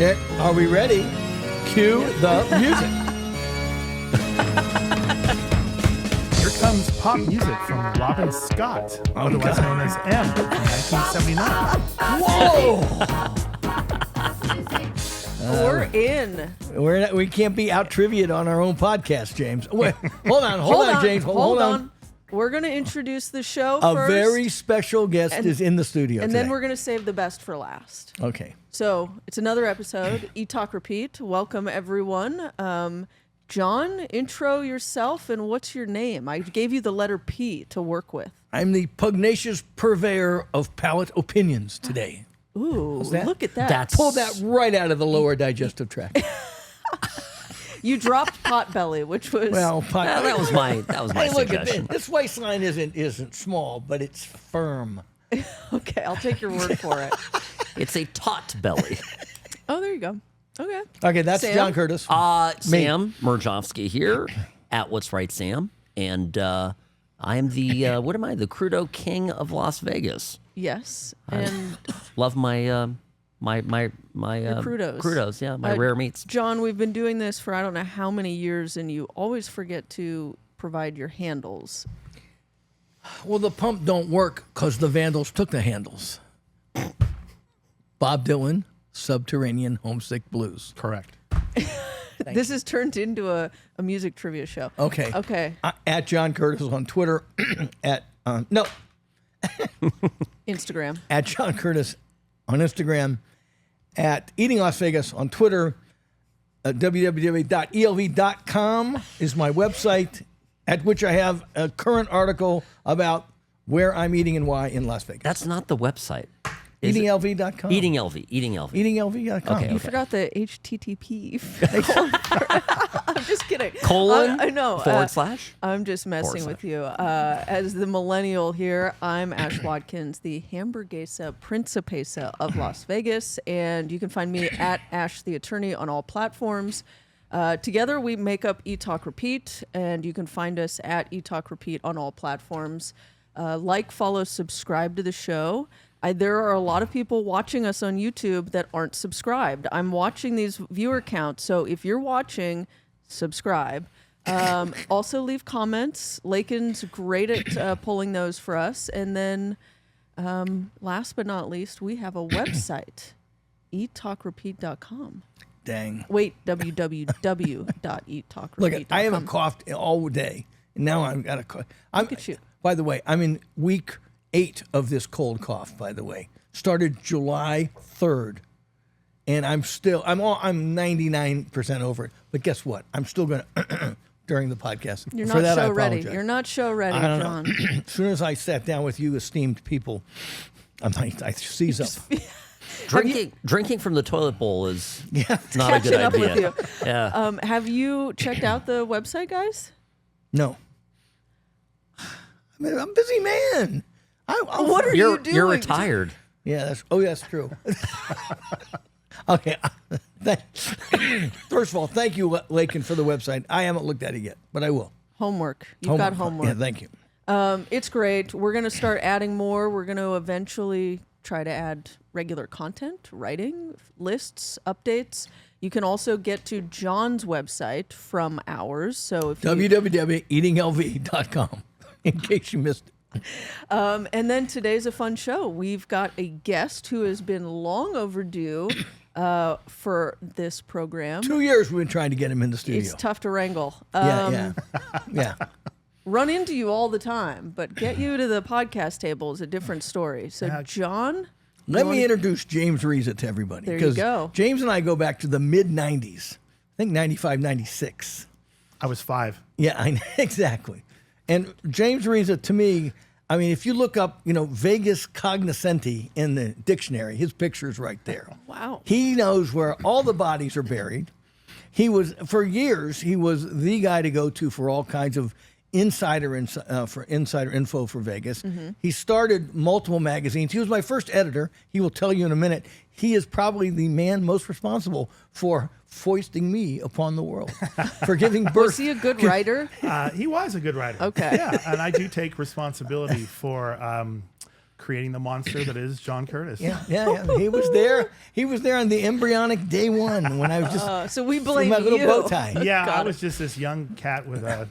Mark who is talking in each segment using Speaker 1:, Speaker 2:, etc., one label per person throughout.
Speaker 1: Yeah, are we ready? Cue the music.
Speaker 2: Here comes pop music from Robin Scott, otherwise known as M, from 1979.
Speaker 3: Whoa! We're in.
Speaker 1: We can't be out trivia'd on our own podcast, James. Wait, hold on, James. Hold on.
Speaker 3: We're going to introduce the show
Speaker 1: A
Speaker 3: first.
Speaker 1: very special guest is in the studio
Speaker 3: And
Speaker 1: today.
Speaker 3: then we're going to save the best for last.
Speaker 1: Okay.
Speaker 3: So it's another episode, Eat, Talk, Repeat. Welcome, everyone. John, intro yourself and what's your name? I gave you the letter P to work with.
Speaker 1: I'm the pugnacious purveyor of palate opinions today.
Speaker 3: Ooh,
Speaker 1: that?
Speaker 3: look at that.
Speaker 1: Pull that right out of the lower digestive tract.
Speaker 3: You dropped Potbelly, which was...
Speaker 1: Well,
Speaker 4: that was my
Speaker 1: hey, look at
Speaker 4: suggestion.
Speaker 1: this waistline isn't small, but it's firm.
Speaker 3: Okay, I'll take your word for it.
Speaker 4: It's a taut belly.
Speaker 3: Oh, there you go.
Speaker 1: Okay, that's
Speaker 3: Sam?
Speaker 1: John Curtas.
Speaker 4: Sam Murjovsky here at What's Right Sam, and I am the what am I? The Crudo King of Las Vegas.
Speaker 3: Yes, and
Speaker 4: Love my my
Speaker 3: crudos.
Speaker 4: Crudos, yeah, my rare meats.
Speaker 3: John, we've been doing this for I don't know how many years, and you always forget to provide your handles.
Speaker 1: Well, the pump don't work because the Vandals took the handles. Bob Dylan, Subterranean Homesick Blues.
Speaker 2: Correct.
Speaker 3: This has turned into a music trivia show.
Speaker 1: Okay. At John Curtas on Twitter.
Speaker 3: Instagram.
Speaker 1: At John Curtas on Instagram. At Eating Las Vegas on Twitter. www.elv.com is my website, at which I have a current article about where I'm eating and why in Las Vegas.
Speaker 4: That's not the website.
Speaker 1: EatingLV.com.
Speaker 4: Eating LV.
Speaker 1: EatingLV.com.
Speaker 4: Okay.
Speaker 3: You forgot the HTTP. I'm just kidding.
Speaker 4: Colon?
Speaker 3: I know.
Speaker 4: /
Speaker 3: I'm just messing with you. As the millennial here, I'm Ash Watkins, the hamburguesa principesa of Las Vegas, and you can find me at Ash the Attorney on all platforms. Together, we make up Eat, Talk, Repeat, and you can find us at Eat, Talk, Repeat on all platforms. Like, follow, subscribe to the show. There are a lot of people watching us on YouTube that aren't subscribed. I'm watching these viewer counts, so if you're watching, subscribe. Also, leave comments. Lakin's great at pulling those for us. And then, last but not least, we have a website, eattalkrepeat.com.
Speaker 1: Dang.
Speaker 3: Wait, www.eattalkrepeat.com.
Speaker 1: Look, I haven't coughed all day, and now I've got a cough.
Speaker 3: Look at you. By
Speaker 1: the way, I'm in week 8 of this cold cough, by the way. Started July 3rd. And I'm 99% over it. But guess what? I'm still going to during the podcast.
Speaker 3: You're
Speaker 1: For
Speaker 3: not
Speaker 1: that,
Speaker 3: show
Speaker 1: I
Speaker 3: ready.
Speaker 1: apologize.
Speaker 3: You're not show ready,
Speaker 1: I don't
Speaker 3: John.
Speaker 1: know. As soon as I sat down with you esteemed people, I seize up.
Speaker 4: Drinking from the toilet bowl is not a good
Speaker 3: Catching up
Speaker 4: idea.
Speaker 3: with you.
Speaker 4: Yeah.
Speaker 3: Have you checked out the website, guys?
Speaker 1: No. I'm a busy man.
Speaker 3: What are you doing?
Speaker 4: You're retired.
Speaker 1: Yeah, that's true. Okay. First of all, thank you, Lakin, for the website. I haven't looked at it yet, but I will.
Speaker 3: Homework. You've got homework.
Speaker 1: Yeah, thank you.
Speaker 3: It's great. We're going to start adding more. We're going to eventually try to add regular content, writing, lists, updates. You can also get to John's website from ours. So if
Speaker 1: www.eatinglv.com, in case you missed it.
Speaker 3: And then today's a fun show. We've got a guest who has been long overdue for this program.
Speaker 1: 2 years we've been trying to get him in the studio.
Speaker 3: It's tough to wrangle.
Speaker 1: Yeah.
Speaker 3: Run into you all the time, but get you to the podcast table is a different story. So, John?
Speaker 1: Let me introduce James Reza to everybody.
Speaker 3: There you go.
Speaker 1: James and I go back to the mid-'90s. I think 95, 96.
Speaker 2: I was 5.
Speaker 1: Yeah, exactly. And James Reza, to me, I mean, if you look up, Vegas cognoscenti in the dictionary, his picture's right there.
Speaker 3: Wow.
Speaker 1: He knows where all the bodies are buried. For years, he was the guy to go to for all kinds of insider info for Vegas. Mm-hmm. He started multiple magazines. He was my first editor. He will tell you in a minute. He is probably the man most responsible for foisting me upon the world, for giving birth.
Speaker 3: Was he a good writer?
Speaker 2: He was a good writer.
Speaker 3: Okay.
Speaker 2: Yeah, and I do take responsibility for creating the monster that is John Curtas.
Speaker 1: Yeah. He was there. He was there on the embryonic day one when I was just
Speaker 3: So we blame
Speaker 1: my little
Speaker 3: you.
Speaker 1: bow tie.
Speaker 2: Yeah,
Speaker 3: Got
Speaker 2: I was just this young cat with a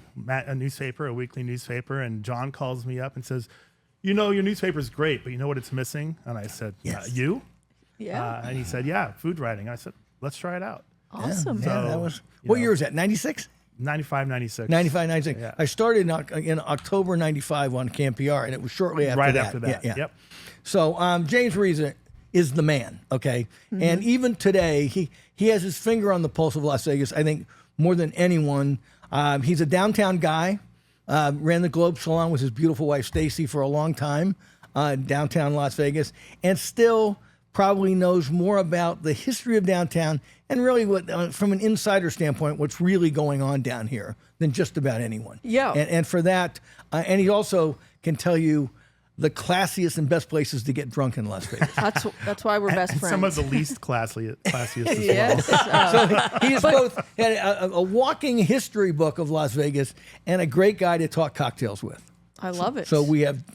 Speaker 2: newspaper, a weekly newspaper, and John calls me up and says, "You know, your newspaper's great, but you know what it's missing?" And I said,
Speaker 1: Yes.
Speaker 2: "You?"
Speaker 3: Yeah.
Speaker 2: And he said, "Yeah, food writing." I said, "Let's try it out."
Speaker 3: Awesome.
Speaker 1: Yeah, that was.
Speaker 2: you
Speaker 1: What
Speaker 2: know.
Speaker 1: year was that? 96?
Speaker 2: 95, 96.
Speaker 1: 95, 96.
Speaker 2: Yeah.
Speaker 1: I started in October 95 on KMPR, and it was shortly after
Speaker 2: Right
Speaker 1: that.
Speaker 2: after that.
Speaker 1: Yeah.
Speaker 2: Yep.
Speaker 1: So James Reza is the man, okay? And even today, he has his finger on the pulse of Las Vegas, I think, more than anyone. He's a downtown guy, ran the Globe Salon with his beautiful wife, Stacy, for a long time, downtown Las Vegas, and still probably knows more about the history of downtown and really what, from an insider standpoint, what's really going on down here than just about anyone.
Speaker 3: Yeah.
Speaker 1: And for that, and he also can tell you the classiest and best places to get drunk in Las Vegas.
Speaker 3: That's why we're best
Speaker 2: And
Speaker 3: friends.
Speaker 2: some of the least classiest as
Speaker 3: yes.
Speaker 2: well.
Speaker 1: So he is both a walking history book of Las Vegas and a great guy to talk cocktails with.
Speaker 3: I love it.
Speaker 1: So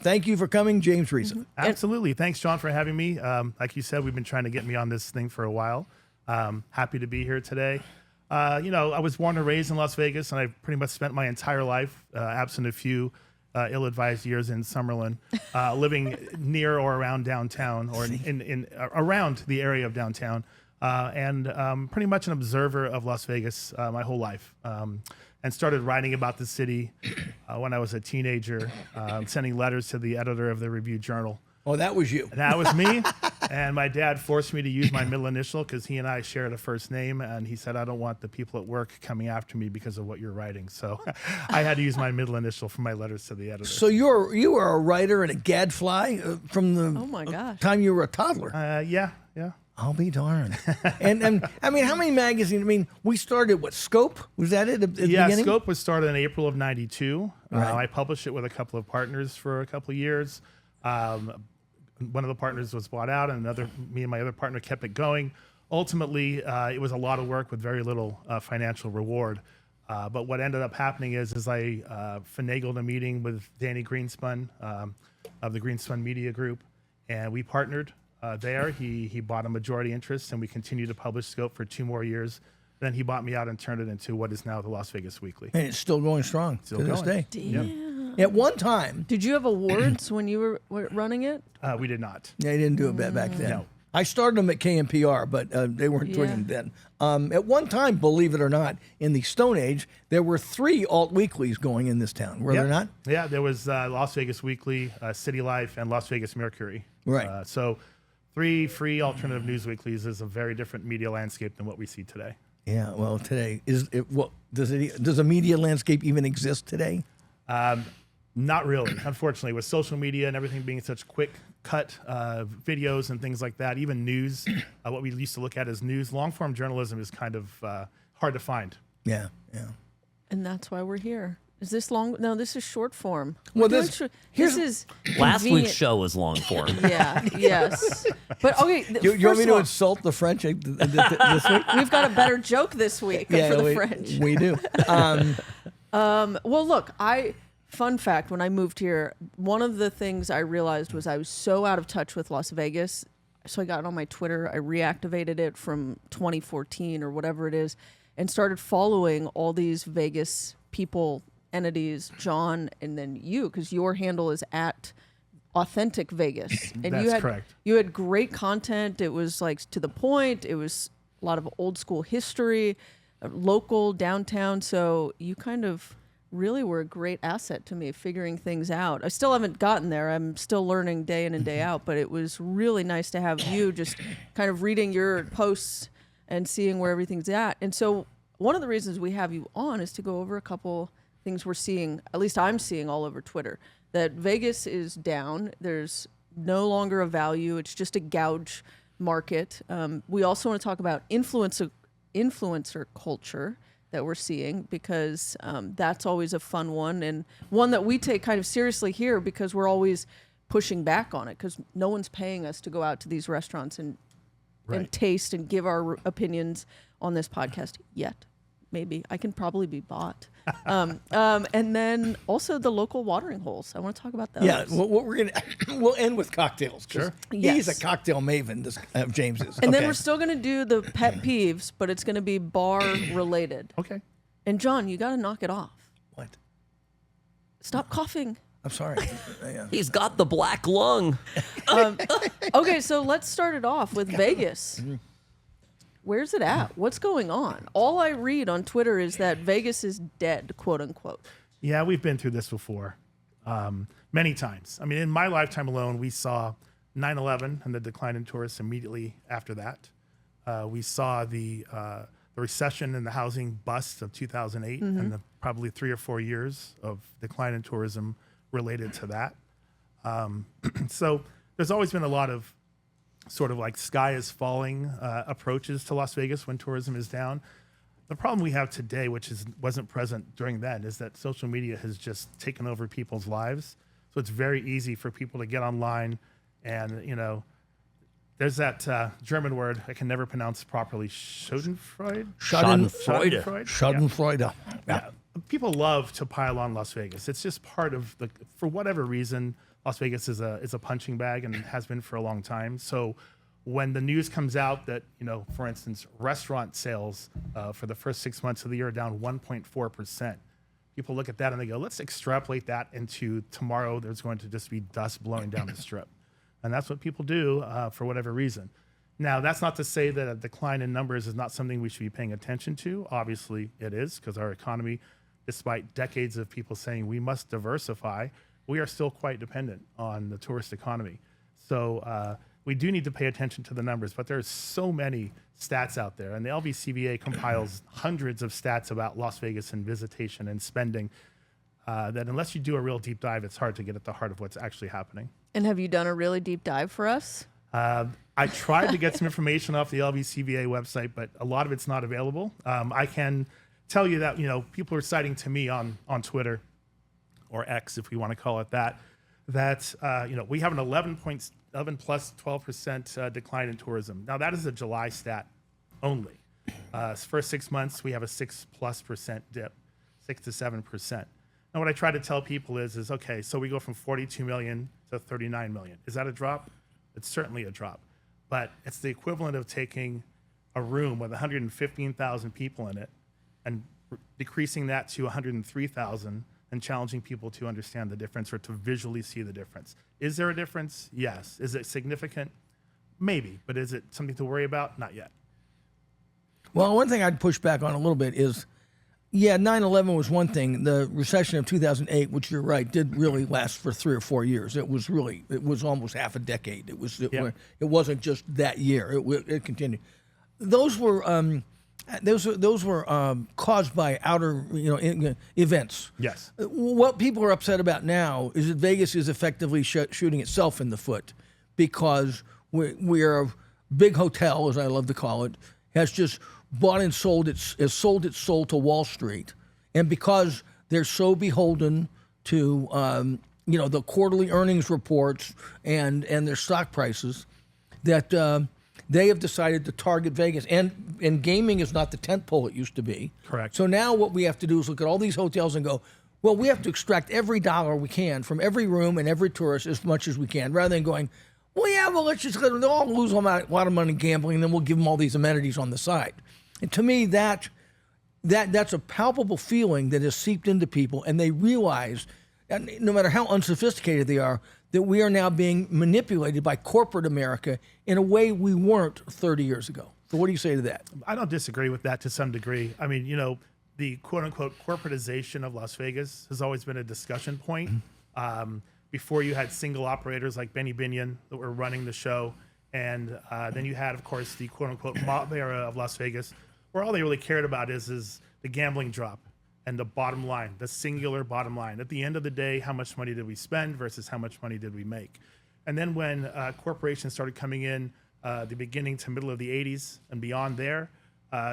Speaker 1: thank you for coming, James Reza.
Speaker 2: Absolutely. Thanks, John, for having me. Like you said, we've been trying to get me on this thing for a while. Happy to be here today. I was born and raised in Las Vegas, and I've pretty much spent my entire life, absent a few ill-advised years in Summerlin, living near or around downtown or in around the area of downtown, and pretty much an observer of Las Vegas my whole life. And started writing about the city when I was a teenager, sending letters to the editor of the Review Journal.
Speaker 1: Oh, that was you.
Speaker 2: And that was me. And my dad forced me to use my middle initial because he and I shared a first name. And he said, "I don't want the people at work coming after me because of what you're writing." So I had to use my middle initial for my letters to the editor.
Speaker 1: So you were a writer and a gadfly from the
Speaker 3: Oh my gosh.
Speaker 1: time you were a toddler.
Speaker 2: Yeah.
Speaker 1: I'll be darned. and I mean, how many magazines? I mean, we started Scope? Was that it at the beginning?
Speaker 2: Scope was started in April of '92.
Speaker 1: Right.
Speaker 2: I published it with a couple of partners for a couple of years. One of the partners was bought out, and me and my other partner kept it going. Ultimately, it was a lot of work with very little financial reward. But what ended up happening is I finagled a meeting with Danny Greenspun of the Greenspun Media Group, and we partnered there. He bought a majority interest, and we continued to publish Scope for 2 more years. Then he bought me out and turned it into what is now the Las Vegas Weekly.
Speaker 1: And it's still going strong to this
Speaker 2: going.
Speaker 1: day.
Speaker 3: Damn.
Speaker 1: At one time,
Speaker 3: Did you have awards when you were running it?
Speaker 2: We did not.
Speaker 1: they didn't do it back then.
Speaker 2: No.
Speaker 1: I started them at KMPR, but they weren't doing it then. At one time, believe it or not, in the Stone Age, there were 3 alt weeklies going in this town. Were there not?
Speaker 2: Yeah, there was Las Vegas Weekly, City Life, and Las Vegas Mercury.
Speaker 1: Right.
Speaker 2: So 3 free alternative news weeklies is a very different media landscape than what we see today.
Speaker 1: Yeah. Well, today does a media landscape even exist today?
Speaker 2: Not really, unfortunately, with social media and everything being such quick cut videos and things like that. Even news, what we used to look at as news, long form journalism is kind of hard to find.
Speaker 1: Yeah.
Speaker 3: And that's why we're here. Is this long? No, this is short form.
Speaker 1: Well,
Speaker 3: We're doing
Speaker 1: this-
Speaker 3: this is
Speaker 4: Last week's
Speaker 3: convenient.
Speaker 4: show was long form.
Speaker 3: Yeah. Yes. But okay.
Speaker 1: You want
Speaker 3: first
Speaker 1: me
Speaker 3: of
Speaker 1: to
Speaker 3: all,
Speaker 1: insult the French this week?
Speaker 3: we've got a better joke this week for the French.
Speaker 1: We do.
Speaker 3: Well, look, fun fact, when I moved here, one of the things I realized was I was so out of touch with Las Vegas. So I got on my Twitter, I reactivated it from 2014 or whatever it is, and started following all these Vegas people, entities, John, and then you, because your handle is at Authentic Vegas. And
Speaker 2: That's correct.
Speaker 3: You had great content. It was like to the point. It was a lot of old school history, local, downtown. So you kind of really were a great asset to me figuring things out. I still haven't gotten there. I'm still learning day in and day out, but it was really nice to have you just kind of reading your posts and seeing where everything's at. And so one of the reasons we have you on is to go over a couple things we're seeing, at least I'm seeing all over Twitter, that Vegas is down. There's no longer a value. It's just a gouge market. We also want to talk about influencer culture that we're seeing, because that's always a fun one, and one that we take kind of seriously here because we're always pushing back on it because no one's paying us to go out to these restaurants and
Speaker 2: Right.
Speaker 3: taste and give our opinions on this podcast yet. maybe. I can probably be bought. And then also the local watering holes. I want to talk about those.
Speaker 1: Yeah, what we're gonna we'll end with cocktails. 'Cause
Speaker 2: Sure.
Speaker 1: He's a
Speaker 3: Yes.
Speaker 1: cocktail maven. This James is.
Speaker 3: And then
Speaker 1: Okay.
Speaker 3: we're still going to do the pet peeves, but it's going to be bar related.
Speaker 2: Okay.
Speaker 3: And John, you got to knock it off.
Speaker 1: What?
Speaker 3: Stop coughing.
Speaker 1: I'm sorry. Yeah.
Speaker 4: He's got the black lung.
Speaker 3: Okay, so let's start it off with Vegas. Where's it at? What's going on? All I read on Twitter is that Vegas is dead, quote unquote.
Speaker 2: Yeah, we've been through this before, many times. I mean, in my lifetime alone, we saw 9/11 and the decline in tourists immediately after that. We saw the recession and the housing bust of 2008 and the probably 3 or 4 years of decline in tourism related to that. So there's always been a lot of sort of like sky is falling approaches to Las Vegas when tourism is down. The problem we have today, which wasn't present during then, is that social media has just taken over people's lives. So it's very easy for people to get online and, there's that German word I can never pronounce properly, Schadenfreude?
Speaker 1: Schadenfreude.
Speaker 2: Yeah. People love to pile on Las Vegas. It's just part of for whatever reason, Las Vegas is a punching bag and has been for a long time. So when the news comes out that, for instance, restaurant sales for the first 6 months of the year are down 1.4%, people look at that and they go, let's extrapolate that into tomorrow. There's going to just be dust blowing down the strip. And that's what people do for whatever reason. Now, that's not to say that a decline in numbers is not something we should be paying attention to. Obviously, it is, because our economy, despite decades of people saying we must diversify, we are still quite dependent on the tourist economy. So we do need to pay attention to the numbers, but there's so many stats out there. And the LVCVA compiles hundreds of stats about Las Vegas and visitation and spending that unless you do a real deep dive, it's hard to get at the heart of what's actually happening.
Speaker 3: And have you done a really deep dive for us?
Speaker 2: I tried to get some information off the LVCVA website, but a lot of it's not available. I can tell you that, people are citing to me on Twitter or X, if we want to call it that, we have an 11 plus 12% decline in tourism. Now that is a July stat only. First 6 months, we have a 6+% dip, 6 to 7%. And what I try to tell people is okay, so we go from 42 million to 39 million. Is that a drop? It's certainly a drop. But it's the equivalent of taking a room with 115,000 people in it and decreasing that to 103,000 and challenging people to understand the difference or to visually see the difference. Is there a difference? Yes. Is it significant? Maybe. But is it something to worry about? Not yet.
Speaker 1: Well, one thing I'd push back on a little bit is, 9/11 was one thing. The recession of 2008, which you're right, did really last for 3 or 4 years. It was almost half a decade. It wasn't just that year. It continued. Those were caused by outer events.
Speaker 2: Yes.
Speaker 1: What people are upset about now is that Vegas is effectively shooting itself in the foot because we are a big hotel, as I love to call it, has just bought and sold its soul to Wall Street, and because they're so beholden to the quarterly earnings reports and their stock prices, that they have decided to target Vegas. And gaming is not the tentpole it used to be.
Speaker 2: Correct.
Speaker 1: So now what we have to do is look at all these hotels and go, well, we have to extract every dollar we can from every room and every tourist as much as we can, rather than going, let's just they'll all lose a lot of money gambling, and then we'll give them all these amenities on the side. And to me, that's a palpable feeling that has seeped into people, and they realize, and no matter how unsophisticated they are, that we are now being manipulated by corporate America in a way we weren't 30 years ago. So what do you say to that?
Speaker 2: I don't disagree with that to some degree. I mean, the quote-unquote corporatization of Las Vegas has always been a discussion point. Before you had single operators like Benny Binion that were running the show, and then you had, of course, the quote-unquote mob era of Las Vegas, where all they really cared about is the gambling drop and the bottom line, the singular bottom line. At the end of the day, how much money did we spend versus how much money did we make? And then when corporations started coming in the beginning to middle of the 80s and beyond there,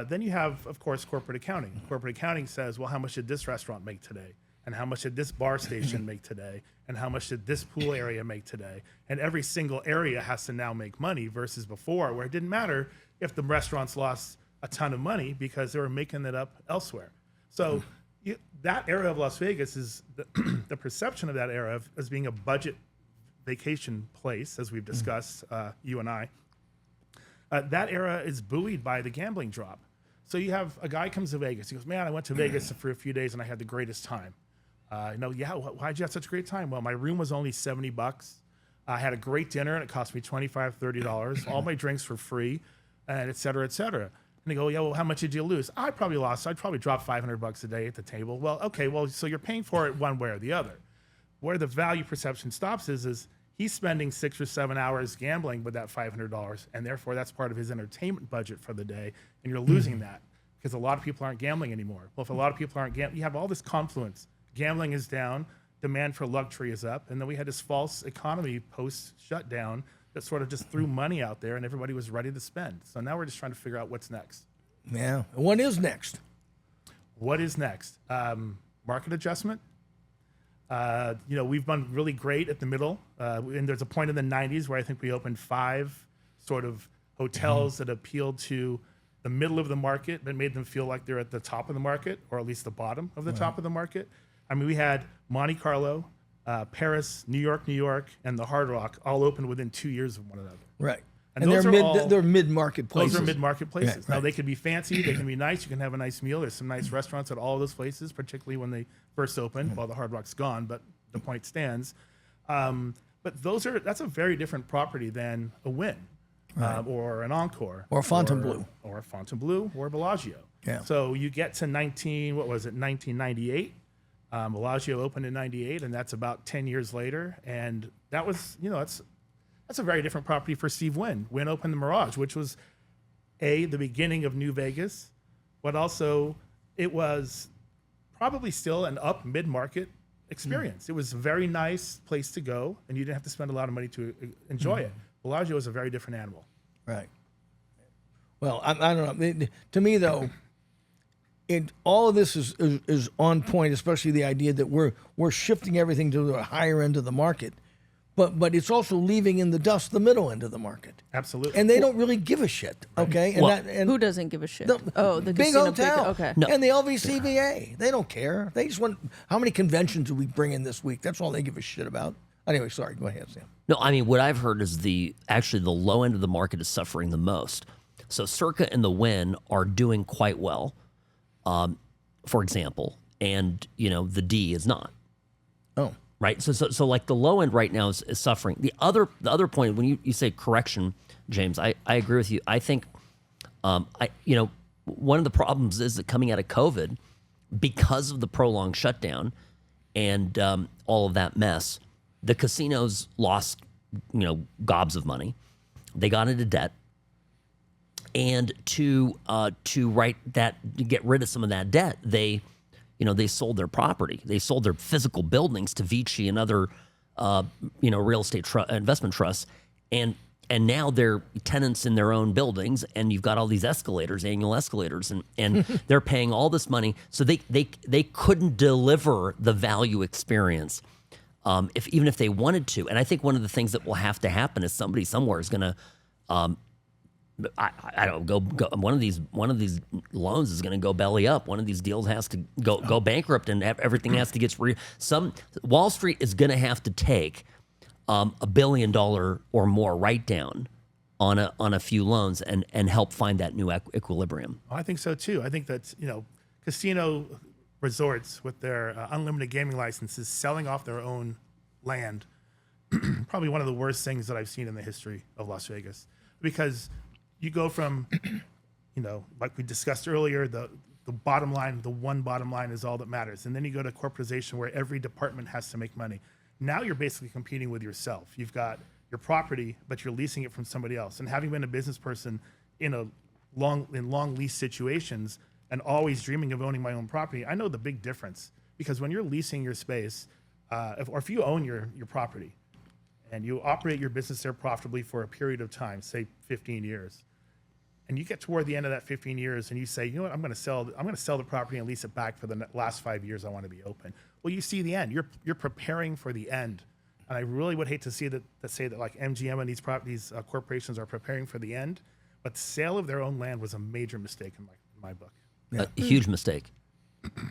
Speaker 2: then you have, of course, corporate accounting. Corporate accounting says, well, how much did this restaurant make today? And how much did this bar station make today? And how much did this pool area make today? And every single area has to now make money versus before, where it didn't matter if the restaurants lost a ton of money because they were making it up elsewhere. So that era of Las Vegas is the perception of that era as being a budget vacation place, as we've discussed, you and I. That era is buoyed by the gambling drop. So you have a guy comes to Vegas. He goes, man, I went to Vegas for a few days and I had the greatest time. Why'd you have such a great time? Well, my room was only $70. I had a great dinner and it cost me $25, $30. All my drinks were free, and et cetera, et cetera. And they go, yeah, well, how much did you lose? I'd probably dropped $500 a day at the table. Well, okay, so you're paying for it one way or the other. Where the value perception stops is he's spending 6 or 7 hours gambling with that $500, and therefore that's part of his entertainment budget for the day, and you're losing that because a lot of people aren't gambling anymore. Well, if a lot of people aren't gambling, you have all this confluence. Gambling is down, demand for luxury is up, and then we had this false economy post-shutdown that sort of just threw money out there, and everybody was ready to spend. So now we're just trying to figure out what's next.
Speaker 1: Yeah. What is next?
Speaker 2: What is next? Market adjustment. We've been really great at the middle, and there's a point in the 90s where I think we opened 5 sort of hotels that appealed to the middle of the market, that made them feel like they're at the top of the market, or at least the bottom of the top of the market. I mean, we had Monte Carlo, Paris, New York, and the Hard Rock all opened within 2 years of one another.
Speaker 1: Right.
Speaker 2: And
Speaker 1: And
Speaker 2: those
Speaker 1: they're mid-market places.
Speaker 2: Those are mid-market places.
Speaker 1: Yeah,
Speaker 2: Now,
Speaker 1: right.
Speaker 2: they can be fancy, they can be nice, you can have a nice meal. There's some nice restaurants at all of those places, particularly when they first opened. Well, the Hard Rock's gone, but the point stands. But that's a very different property than a Wynn, or an Encore.
Speaker 1: Or Fontainebleau.
Speaker 2: Or Fontainebleau, or Bellagio.
Speaker 1: Yeah.
Speaker 2: So you get to 1998. Bellagio opened in 98, and that's about 10 years later. And that was, that's a very different property for Steve Wynn. Wynn opened the Mirage, which was the beginning of New Vegas, but also it was probably still an up mid-market experience. It was a very nice place to go, and you didn't have to spend a lot of money to enjoy it. Bellagio is a very different animal.
Speaker 1: Right. Well, I don't know. To me, though, all of this is on point, especially the idea that we're shifting everything to the higher end of the market, but it's also leaving in the dust the middle end of the market.
Speaker 2: Absolutely.
Speaker 1: And they don't really give a shit. Okay. And
Speaker 3: Who doesn't give a shit?
Speaker 1: the
Speaker 3: The
Speaker 1: big
Speaker 3: casino.
Speaker 1: hotel.
Speaker 3: Okay.
Speaker 4: No.
Speaker 1: And the LVCVA. They don't care. They just want how many conventions do we bring in this week? That's all they give a shit about. Anyway, sorry. Go ahead, Sam.
Speaker 4: No, I mean, what I've heard is actually the low end of the market is suffering the most. So Circa and the Wynn are doing quite well, for example, and the D is not.
Speaker 1: Oh.
Speaker 4: Right. So like the low end right now is suffering. The other point, when you say correction, James, I agree with you. I think one of the problems is that coming out of COVID, because of the prolonged shutdown and all of that mess, the casinos lost gobs of money. They got into debt. And to get rid of some of that debt, they sold their property. They sold their physical buildings to Vici and other, real estate investment trusts, and now they're tenants in their own buildings. And you've got all these annual escalators, and they're paying all this money, so they couldn't deliver the value experience, even if they wanted to. And I think one of the things that will have to happen is somebody somewhere is going to. I don't go. One of these loans is going to go belly up. One of these deals has to go bankrupt, and everything has to get Wall Street is going to have to take $1 billion or more write down on a few loans and help find that new equilibrium.
Speaker 2: I think so too. I think that casino resorts with their unlimited gaming licenses selling off their own land, probably one of the worst things that I've seen in the history of Las Vegas, because you go from, like we discussed earlier, the bottom line, the one bottom line is all that matters. And then you go to corporatization where every department has to make money. Now you're basically competing with yourself. You've got your property, but you're leasing it from somebody else. And having been a business person in long lease situations and always dreaming of owning my own property, I know the big difference. Because when you're leasing your space, or if you own your property and you operate your business there profitably for a period of time, say 15 years, and you get toward the end of that 15 years and you say, you know what, I'm going to sell the property and lease it back for the last 5 years I want to be open. Well, you see the end. You're preparing for the end. And I really would hate to see that say that like MGM and these corporations are preparing for the end But sale of their own land was a major mistake in my book.
Speaker 4: A huge mistake.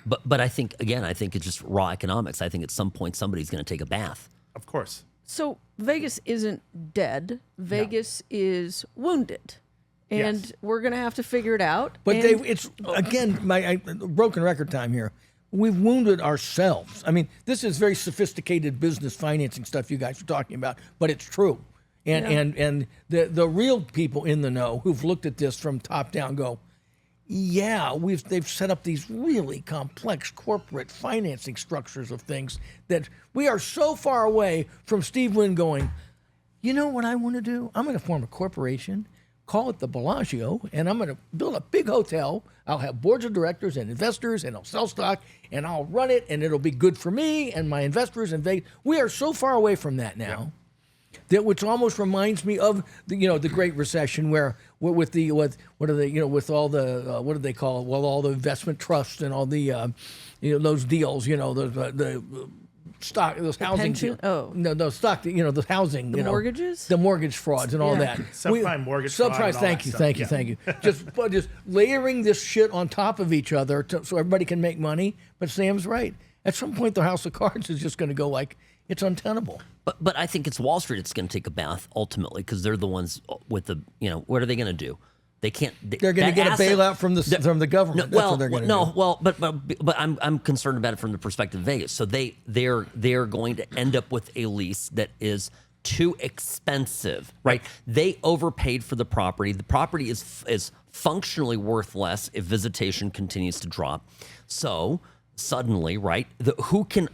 Speaker 4: But I think it's just raw economics. I think at some point somebody's going to take a bath.
Speaker 2: Of course.
Speaker 3: So Vegas isn't dead. Vegas is wounded. And
Speaker 2: Yes.
Speaker 3: we're going to have to figure it out.
Speaker 1: But
Speaker 3: And-
Speaker 1: it's again broken record time here. We've wounded ourselves. I mean, this is very sophisticated business financing stuff you guys are talking about, but it's true. And the real people in the know who've looked at this from top down go, yeah, they've set up these really complex corporate financing structures of things that we are so far away from Steve Wynn going, you know what I want to do? I'm going to form a corporation, call it the Bellagio, and I'm going to build a big hotel. I'll have boards of directors and investors, and I'll sell stock, and I'll run it, and it'll be good for me and my investors. And we are so far away from that now. That which almost reminds me of the Great Recession, where with all the what do they call it? Well, all the investment trusts and all the those deals, the stock, those housing,
Speaker 3: pension? Oh.
Speaker 1: no, those stock, the housing,
Speaker 3: The mortgages?
Speaker 1: the mortgage frauds and all
Speaker 3: Yeah.
Speaker 1: that.
Speaker 2: Subprime mortgage fraud
Speaker 1: subprime.
Speaker 2: and all
Speaker 1: Thank
Speaker 2: that
Speaker 1: you,
Speaker 2: stuff.
Speaker 1: thank you,
Speaker 2: Yeah.
Speaker 1: thank you. Just layering this shit on top of each other so everybody can make money. But Sam's right. At some point, the house of cards is just going to go like it's untenable.
Speaker 4: But I think it's Wall Street that's going to take a bath ultimately because they're the ones with the what are they going to do? They can't.
Speaker 1: They're going to get a bailout from the government. That's what they're going to do.
Speaker 4: But I'm concerned about it from the perspective of Vegas. So they're going to end up with a lease that is too expensive, right? They overpaid for the property. The property is functionally worth less if visitation continues to drop. So suddenly, right, who can